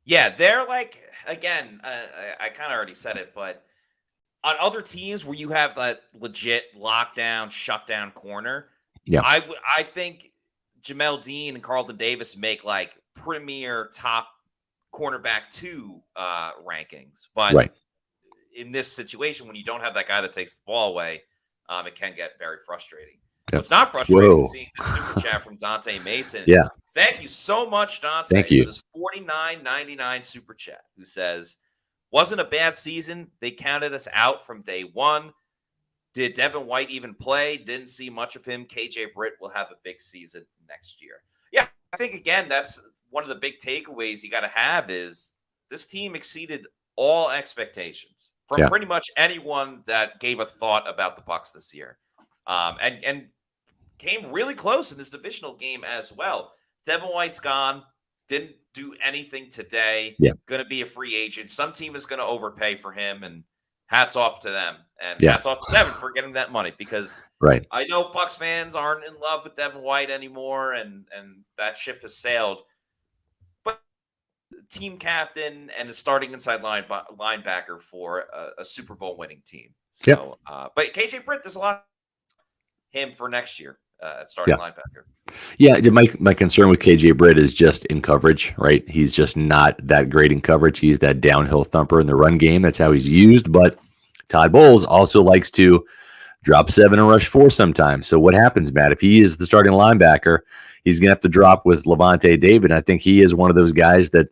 Yeah, they're like, again, I kind of already said it, but on other teams where you have that legit lockdown, shutdown corner, I think Jamel Dean and Carlton Davis make premier top cornerback 2 rankings. But in this situation, when you don't have that guy that takes the ball away, it can get very frustrating. What's not frustrating is seeing the super chat from Dante Mason. Yeah. Thank you so much, Dante, for this $49.99 super chat, who says, Wasn't a bad season. They counted us out from day one. Did Devin White even play? Didn't see much of him. KJ Britt will have a big season next year. Yeah, I think, again, that's one of the big takeaways you got to have is this team exceeded all expectations from pretty much anyone that gave a thought about the Bucs this year. And came really close in this divisional game as well. Devin White's gone. Didn't do anything today. Yeah. Going to be a free agent. Some team is going to overpay for him, and hats off to them. And hats off to Devin for getting that money, because I know Bucs fans aren't in love with Devin White anymore, and that ship has sailed. But team captain and a starting inside linebacker for a Super Bowl winning team. So, but KJ Britt, there's a lot of him for next year at starting linebacker. Yeah, my concern with KJ Britt is just in coverage, right? He's just not that great in coverage. He's that downhill thumper in the run game. That's how he's used. But Todd Bowles also likes to drop 7 and rush 4 sometimes. So what happens, Matt? If he is the starting linebacker, he's going to have to drop with Levante David. I think he is one of those guys that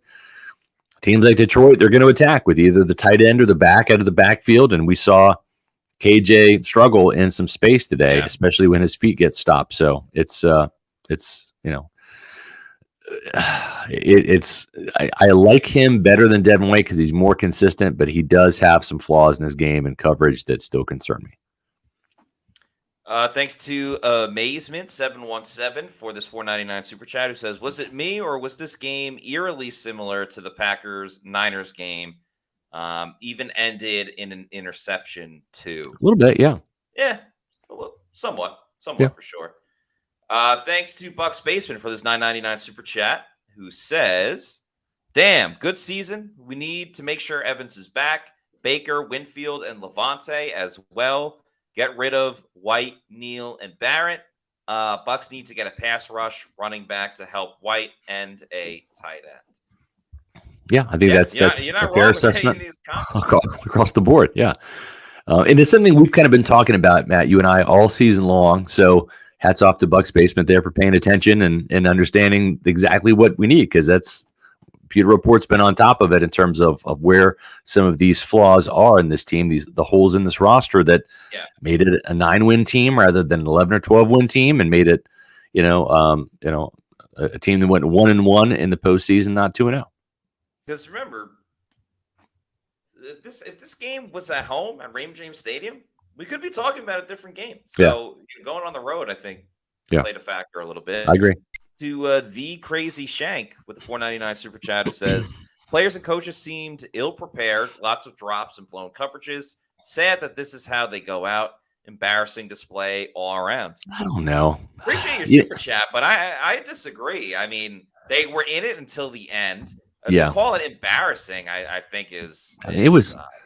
teams like Detroit, they're going to attack with either the tight end or the back out of the backfield. And we saw KJ struggle in some space today, especially when his feet get stopped. So it's I like him better than Devin White because he's more consistent, but he does have some flaws in his game and coverage that still concern me. Thanks to Amazement 717 for this $4.99 super chat, who says, was it me or was this game eerily similar to the Packers-Niners game? Even ended in an interception too. A little bit, yeah. Yeah, somewhat for sure. Thanks to Bucs Basement for this $9.99 super chat, who says, damn, good season. We need to make sure Evans is back. Baker, Winfield, and Levante as well. Get rid of White, Neal, and Barrett. Bucs need to get a pass rush running back to help White and a tight end. Yeah, I think that's a fair assessment across the board. Yeah. And it's something we've kind of been talking about, Matt, you and I, all season long. So hats off to Bucs Basement there for paying attention and understanding exactly what we need, because that's Pewter Report's been on top of it in terms of where some of these flaws are in this team, the holes in this roster that made it a 9-win team rather than an 11 or 12-win team, and made it, a team that went 1-1 in the postseason, not 2-0. Because remember, if this game was at home at Raymond James Stadium, we could be talking about a different game. So going on the road, I think, played a factor a little bit. I agree. To the Crazy Shank with the $4.99 super chat, who says, players and coaches seemed ill-prepared, lots of drops and blown coverages. Sad that this is how they go out. Embarrassing display all around. I don't know. Appreciate your super chat, but I disagree. I mean, they were in it until the end. To call it embarrassing, I think is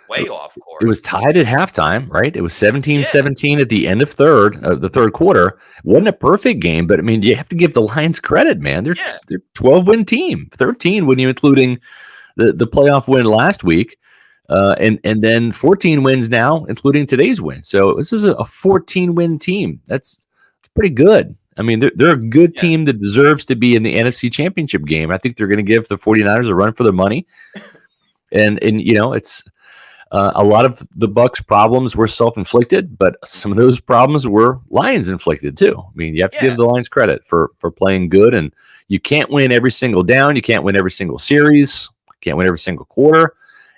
way off course. It was tied at halftime, right? It was 17-17 at the end of the third quarter. Wasn't a perfect game, but I mean, you have to give the Lions credit, man. They're 12-win team, 13 when you're including the playoff win last week, and then 14 wins now, including today's win. So this is a 14-win team. That's pretty good. I mean, they're a good team that deserves to be in the NFC Championship game. I think they're going to give the 49ers a run for their money. And it's a lot of the Bucs' problems were self-inflicted, but some of those problems were Lions inflicted too. I mean, you have to give the Lions credit for playing good, and you can't win every single down. You can't win every single series. You can't win every single quarter.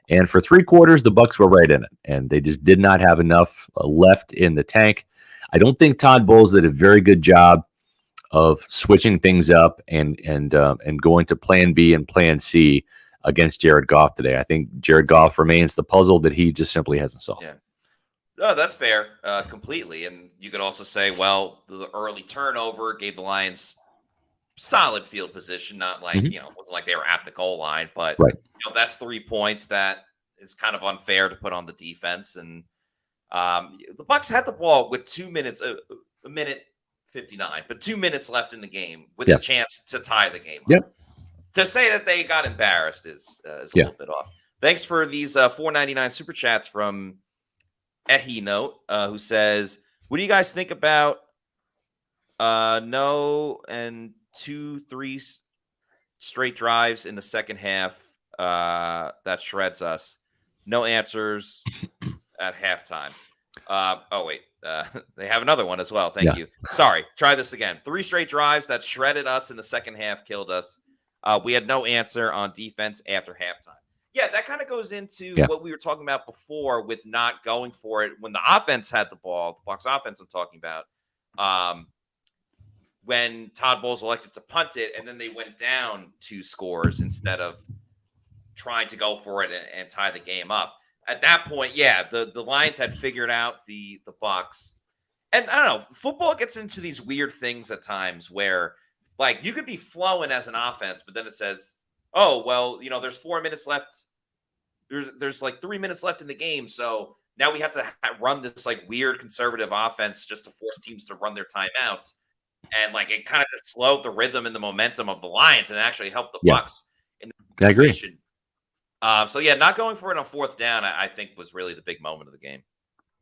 And for 3 quarters, the Bucs were right in it, and they just did not have enough left in the tank. I don't think Todd Bowles did a very good job of switching things up and going to plan B and plan C against Jared Goff today. I think Jared Goff remains the puzzle that he just simply hasn't solved. Yeah. No, that's fair, completely. And you could also say, well, the early turnover gave the Lions solid field position, not like, it wasn't like they were at the goal line, but that's 3 points that is kind of unfair to put on the defense. And the Bucs had the ball with 2 minutes, a minute 59, but 2 minutes left in the game with a chance to tie the game. To say that they got embarrassed is a little bit off. Thanks for these $4.99 super chats from Ehinote, who says, what do you guys think about no and 2-3 straight drives in the second half that shreds us? no answers at halftime. They have another one as well. Thank you. Sorry. Try this again. 3 straight drives that shredded us in the second half, killed us. We had no answer on defense after halftime. Yeah, that kind of goes into what we were talking about before with not going for it when the offense had the ball, the Bucs offense I'm talking about, when Todd Bowles elected to punt it, and then they went down 2 scores instead of trying to go for it and tie the game up. At that point, the Lions had figured out the Bucs. And I don't know, football gets into these weird things at times where, like, you could be flowing as an offense, but then it says, oh, well, there's 4 minutes left. There's like 3 minutes left in the game. So now we have to run this like weird conservative offense just to force teams to run their timeouts. And like it kind of just slowed the rhythm and the momentum of the Lions and actually helped the Bucs in the situation. Not going for it on 4th down, I think was really the big moment of the game.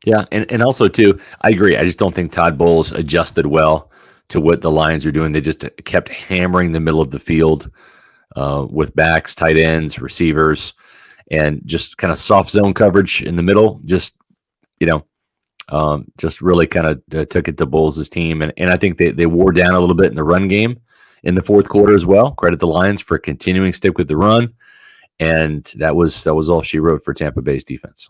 Yeah. And also too, I agree. I just don't think Todd Bowles adjusted well to what the Lions are doing. They just kept hammering the middle of the field with backs, tight ends, receivers, and just kind of soft zone coverage in the middle. Just really kind of took it to Bowles' team. And I think they wore down a little bit in the run game in the 4th quarter as well. Credit the Lions for continuing to stick with the run. And that was all she wrote for Tampa Bay's defense.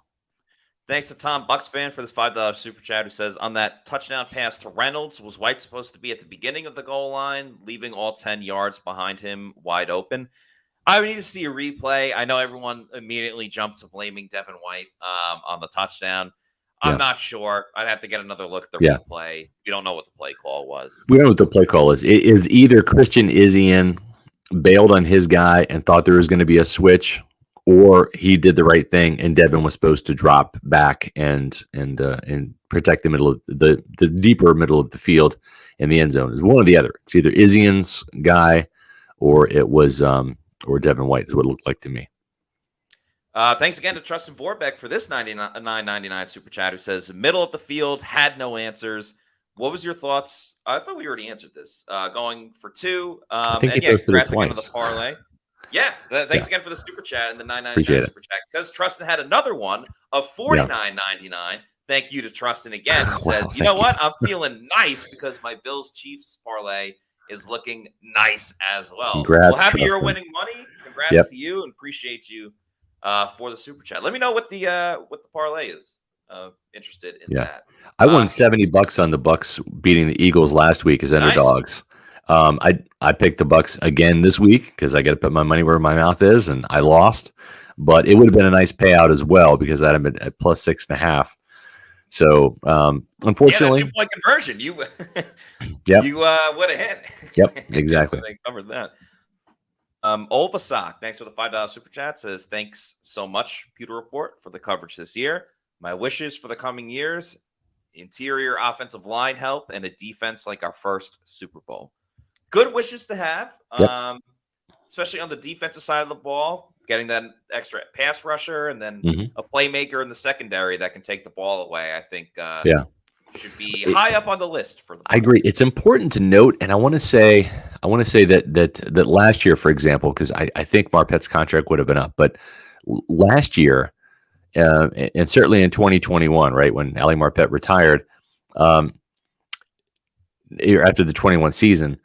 Thanks to Tom Bucs fan for this $5 super chat who says, on that touchdown pass to Reynolds, was White supposed to be at the beginning of the goal line, leaving all 10 yards behind him wide open? I would need to see a replay. I know everyone immediately jumped to blaming Devin White on the touchdown. I'm not sure. I'd have to get another look at the replay. We don't know what the play call was. We don't know what the play call is. It is either Christian Izien bailed on his guy and thought there was going to be a switch, or he did the right thing and Devin was supposed to drop back and protect the middle of the deeper middle of the field in the end zone. It's one or the other. It's either Izien's guy or it was or Devin White is what it looked like to me. Thanks again to Trustin Vorbeck for this $9.99 super chat who says, middle of the field, had no answers. What was your thoughts? I thought we already answered this. Going for 2. I think it goes congrats again on the parlay. Yeah, thanks again for the super chat and the $9.99 super chat. Because Trustin had another one of $49.99. Thank you to Trustin again, who says, you know what? I'm feeling nice because my Bills-Chiefs parlay is looking nice as well. Congrats, well, happy Trustin. you're winning money. Congrats to you and appreciate you for the super chat. Let me know what the parlay is. Interested in that. I won $70 on the Bucs beating the Eagles last week as underdogs. I picked the Bucs again this week because I got to put my money where my mouth is, and I lost. But it would have been a nice payout as well because I'd have been at plus 6.5. So unfortunately, 2-point conversion. You would have hit. Yep, exactly. They covered that. Olvasock, thanks for the $5 super chat. Says thanks so much, Pewter Report, for the coverage this year. My wishes for the coming years: interior offensive line help and a defense like our first Super Bowl. Good wishes to have, especially on the defensive side of the ball, getting that extra pass rusher and then a playmaker in the secondary that can take the ball away. I think should be high up on the list for the Bucs. I agree. It's important to note, and I want to say that last year, for example, because I think Marpet's contract would have been up, but last year, and certainly in 2021, right when Ali Marpet retired, after the 21 season,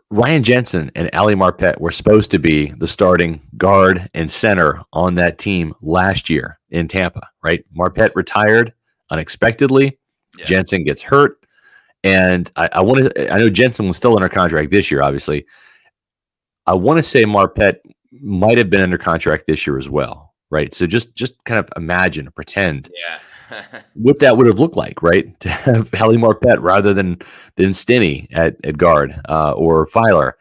Ryan Jensen and Ali Marpet were supposed to be the starting guard and center on that team last year in Tampa, right? Marpet retired unexpectedly. Yeah. Jensen gets hurt. And I know Jensen was still under contract this year, obviously. I want to say Marpet might have been under contract this year as well, right? So just kind of imagine, pretend what that would have looked like, right? To have Ali Marpet rather than Stinney at guard or Filer,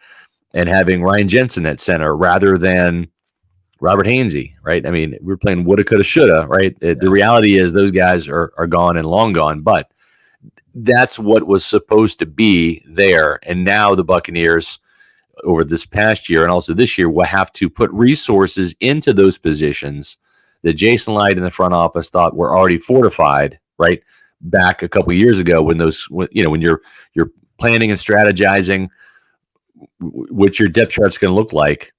and having Ryan Jensen at center rather than Robert Hainsey, right? I mean, we're playing woulda, coulda, shoulda, right? The reality is those guys are gone and long gone, but that's what was supposed to be there. And now the Buccaneers, over this past year and also this year, will have to put resources into those positions that Jason Light in the front office thought were already fortified, right? Back a couple of years ago when you're planning and strategizing what your depth chart's going to look like.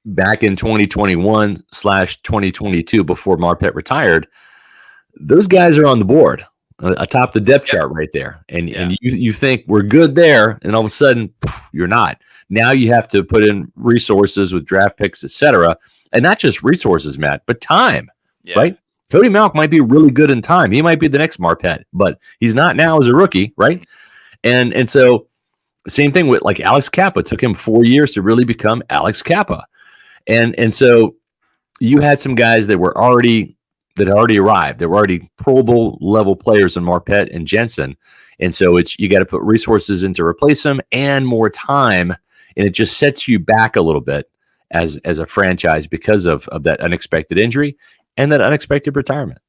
back in 2021/2022 before Marpet retired, those guys are on the board atop the depth chart right there. And you think we're good there, and all of a sudden you're not. Now you have to put in resources with draft picks, etc. And not just resources, Matt, but time, right? Cody Malk might be really good in time. He might be the next Marpet, but he's not now as a rookie, right? And so same thing with like Alex Kappa. It took him 4 years to really become Alex Kappa. And so you had some guys that already arrived. They were already Pro Bowl level players in Marpet and Jensen. And so you got to put resources in to replace them and more time. And it just sets you back a little bit as a franchise because of that unexpected injury and that unexpected retirement.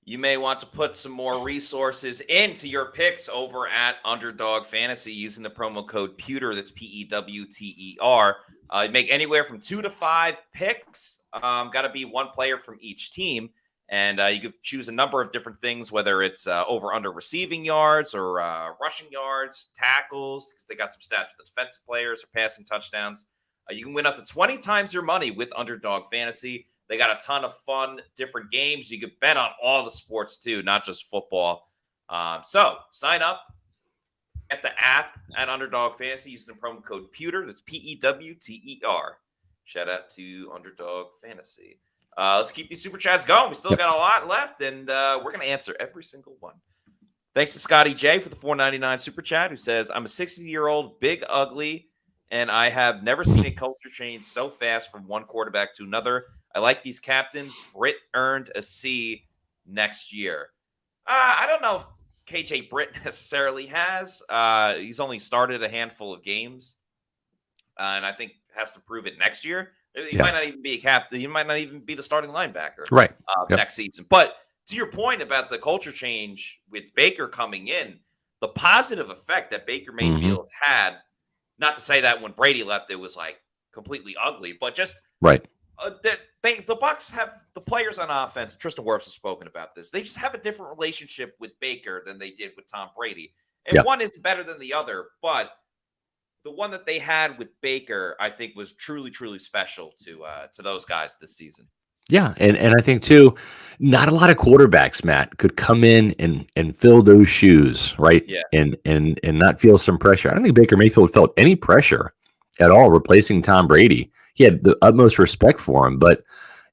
You may want to put some more resources into your picks over at Underdog Fantasy using the promo code Pewter. That's PEWTER. Make anywhere from 2 to 5 picks. Got to be one player from each team. And you could choose a number of different things, whether it's over/under receiving yards or rushing yards, tackles, because they got some stats for the defensive players or passing touchdowns. You can win up to 20 times your money with Underdog Fantasy. They got a ton of fun, different games. You could bet on all the sports too, not just football. So sign up at the app at Underdog Fantasy using the promo code Pewter. That's PEWTER. Shout out to Underdog Fantasy. Let's keep these super chats going. We still got a lot left, and we're going to answer every single one. Thanks to Scotty J for the $4.99 super chat, who says, I'm a 60-year-old, big, ugly, and I have never seen a culture change so fast from one quarterback to another. I like these captains. Britt earned a C next year. I don't know if KJ Britt necessarily has. He's only started a handful of games, and I think has to prove it next year. He might not even be a captain. He might not even be the starting linebacker next season. But to your point about the culture change with Baker coming in, the positive effect that Baker Mayfield had, not to say that when Brady left, it was like completely ugly, but just the Bucs have the players on offense. Tristan Wirfs has spoken about this. They just have a different relationship with Baker than they did with Tom Brady. And one is better than the other, but the one that they had with Baker, I think, was truly, truly special to those guys this season. Yeah, and I think too, not a lot of quarterbacks, Matt, could come in and fill those shoes, right? Yeah. And not feel some pressure. I don't think Baker Mayfield felt any pressure at all replacing Tom Brady. He had the utmost respect for him, but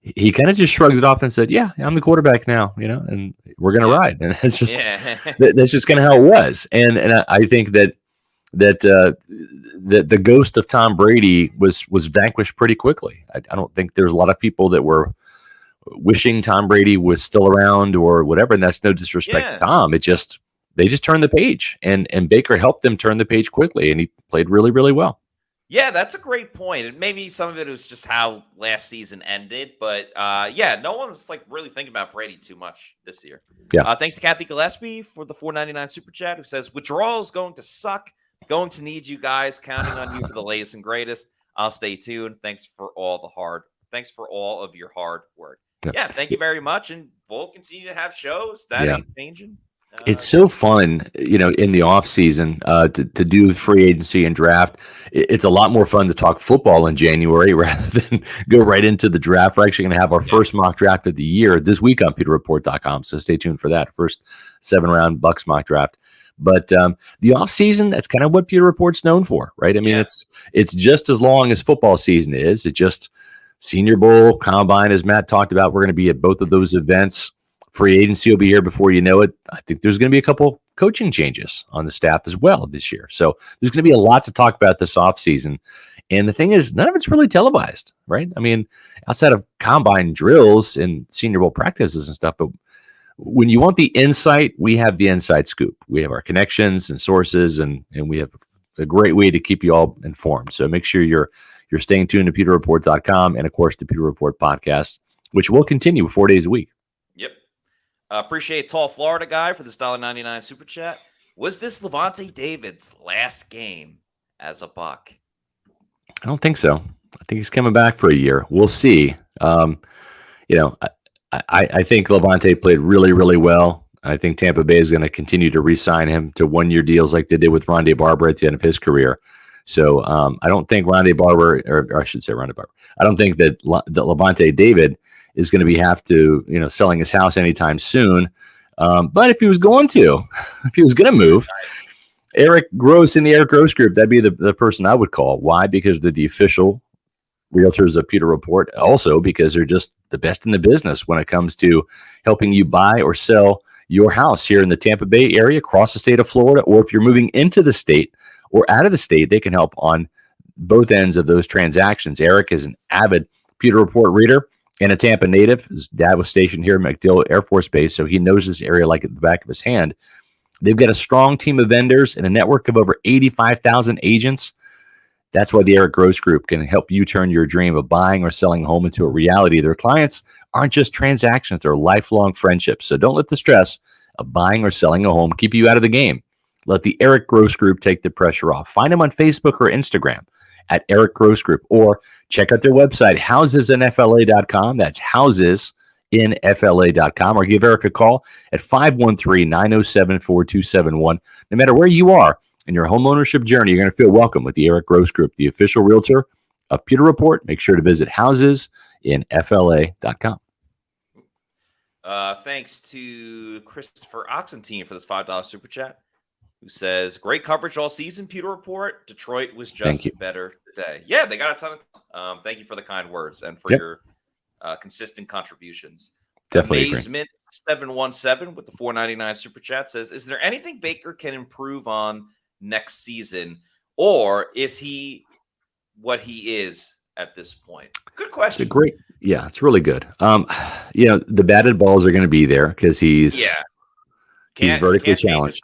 he kind of just shrugged it off and said, "Yeah, I'm the quarterback now, and we're gonna ride." And it's just that's just kind of how it was. And I think that the ghost of Tom Brady was vanquished pretty quickly. I don't think there's a lot of people that were wishing Tom Brady was still around or whatever, and that's no disrespect to Tom. They just turned the page, and Baker helped them turn the page quickly, and he played really, really well. Yeah, that's a great point. And maybe some of it was just how last season ended, but no one's like really thinking about Brady too much this year. Yeah. Thanks to Kathy Gillespie for the $4.99 super chat, who says withdrawal is going to suck. Going to need you guys. Counting on you for the latest and greatest. I'll stay tuned. Thanks for all of your hard work. Yeah, thank you very much, and we'll continue to have shows. That ain't changing. It's so fun, in the off season to do free agency and draft. It's a lot more fun to talk football in January rather than go right into the draft. We're actually going to have our first mock draft of the year this week on PewterReport.com. So stay tuned for that first 7-round Bucs mock draft. But the off season, that's kind of what Pewter Report's known for, right? I mean, it's just as long as football season is. It just Senior Bowl, Combine, as Matt talked about. We're going to be at both of those events. Free agency will be here before you know it. I think there's going to be a couple coaching changes on the staff as well this year. So there's going to be a lot to talk about this offseason. And the thing is, none of it's really televised, right? I mean, outside of combine drills and Senior Bowl practices and stuff. But when you want the insight, we have the inside scoop. We have our connections and sources, and we have a great way to keep you all informed. So make sure you're staying tuned to PewterReport.com and, of course, the Pewter Report podcast, which will continue 4 days a week. Yep. Appreciate Tall Florida Guy for this $1.99 super chat. Was this Levante David's last game as a Buck? I don't think so. I think he's coming back for a year. We'll see. I think Levante played really, really well. I think Tampa Bay is going to continue to re-sign him to one-year deals like they did with Rondé Barber at the end of his career. So I don't think Rondé Barber, or I should say Rondé Barber, I don't think that Levante David is going to be selling his house anytime soon. But if he was going to, if he was going to move, Eric Gross in the Eric Gross group, that'd be the person I would call. Why? Because they're the official realtors of Pewter Report. Also, because they're just the best in the business when it comes to helping you buy or sell your house here in the Tampa Bay area, across the state of Florida, or if you're moving into the state or out of the state, they can help on both ends of those transactions. Eric is an avid Pewter Report reader and a Tampa native. His dad was stationed here at MacDill Air Force Base, so he knows this area like at the back of his hand. They've got a strong team of vendors and a network of over 85,000 agents. That's why the Eric Gross Group can help you turn your dream of buying or selling a home into a reality. Their clients aren't just transactions, they're lifelong friendships. So don't let the stress of buying or selling a home keep you out of the game. Let the Eric Gross Group take the pressure off. Find them on Facebook or Instagram at Eric Gross Group, or check out their website, housesinfla.com. That's housesinfla.com, or give Eric a call at 513-907-4271. No matter where you are in your home ownership journey, you're going to feel welcome with the Eric Gross Group, the official realtor of Pewter Report. Make sure to visit housesinfla.com. Thanks to Christopher Oxentine for this $5 super chat, who says, great coverage all season, Pewter Report. Detroit was just better today. Yeah, they got a ton of thank you for the kind words and for your consistent contributions. Definitely Amazement 717 with the $4.99 super chat says, is there anything Baker can improve on next season, or is he what he is at this point? Good question. It's really good. The batted balls are going to be there because he's vertically challenged.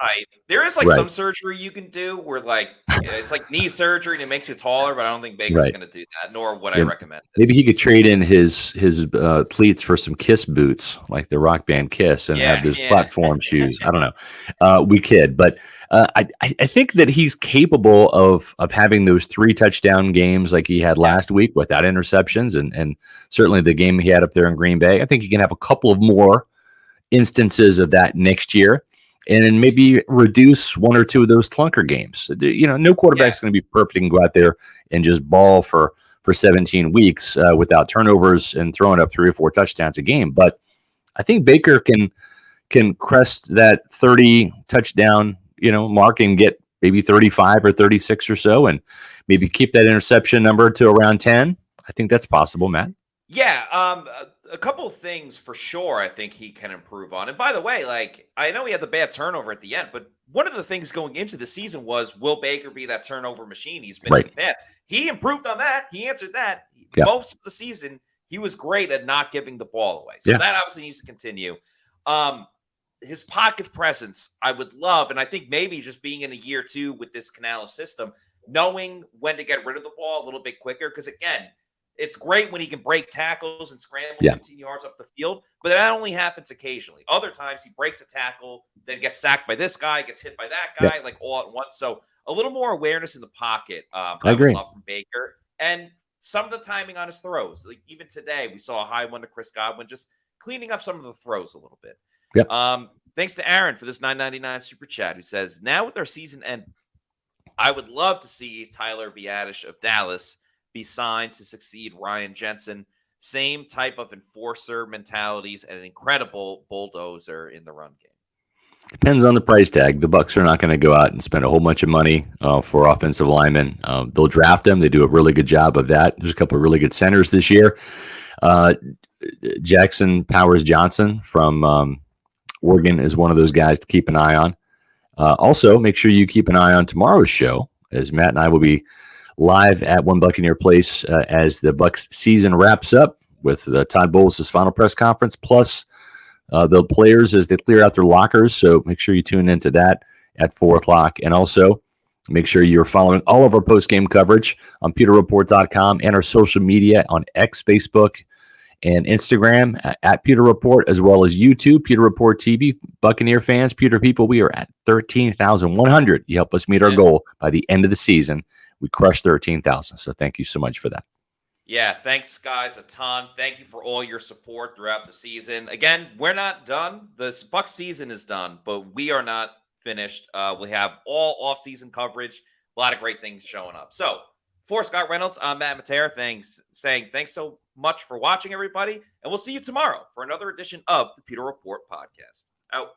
There is some surgery you can do where it's like knee surgery and it makes you taller, but I don't think Baker's going to do that, nor would I recommend it. Maybe he could trade in his cleats for some Kiss boots, like the rock band Kiss, and have those platform shoes. I don't know. We kid, but I think that he's capable of having those 3 touchdown games like he had last week without interceptions, and certainly the game he had up there in Green Bay. I think he can have a couple of more instances of that next year, and then maybe reduce 1 or 2 of those clunker games. No quarterback's going to be perfect and go out there and just ball for 17 weeks without turnovers and throwing up 3 or 4 touchdowns a game. But I think Baker can crest that 30 touchdown mark and get maybe 35 or 36 or so, and maybe keep that interception number to around 10. I think that's possible, Matt. Yeah, a couple of things for sure I think he can improve on. And by the way, I know he had the bad turnover at the end, but one of the things going into the season was, will Baker be that turnover machine he's been in the past? He improved on that. He answered that. Yeah. Most of the season, he was great at not giving the ball away. So that obviously needs to continue. His pocket presence, I would love, and I think maybe just being in a year 2 with this Canales system, knowing when to get rid of the ball a little bit quicker, because again, it's great when he can break tackles and scramble 15 yards up the field, but that only happens occasionally. Other times he breaks a tackle, then gets sacked by this guy, gets hit by that guy, all at once. So a little more awareness in the pocket. I agree. Would love from Baker. And some of the timing on his throws. Like even today, we saw a high one to Chris Godwin, just cleaning up some of the throws a little bit. Thanks to Aaron for this $9.99 super chat, who says, now with our season end, I would love to see Tyler Biadasz of Dallas be signed to succeed Ryan Jensen. Same type of enforcer mentalities and an incredible bulldozer in the run game. Depends on the price tag. The Bucs are not going to go out and spend a whole bunch of money for offensive linemen. They'll draft them. They do a really good job of that. There's a couple of really good centers this year. Jackson Powers Johnson from Oregon is one of those guys to keep an eye on. Also, make sure you keep an eye on tomorrow's show, as Matt and I will be live at One Buccaneer Place as the Bucs season wraps up with Todd Bowles' final press conference, plus the players as they clear out their lockers. So make sure you tune into that at 4 o'clock. And also make sure you're following all of our post-game coverage on pewterreport.com and our social media on X, Facebook, and Instagram at Pewter Report, as well as YouTube, Pewter Report TV. Buccaneer fans, Pewter people, we are at 13,100. You help us meet our goal by the end of the season. We crushed 13,000. So thank you so much for that. Yeah, thanks, guys, a ton. Thank you for all your support throughout the season. Again, we're not done. The Bucs season is done, but we are not finished. We have all off-season coverage a lot of great things showing up. So for Scott Reynolds, I'm Matt Matera, saying thanks so much for watching, everybody. And we'll see you tomorrow for another edition of the Pewter Report podcast. Out.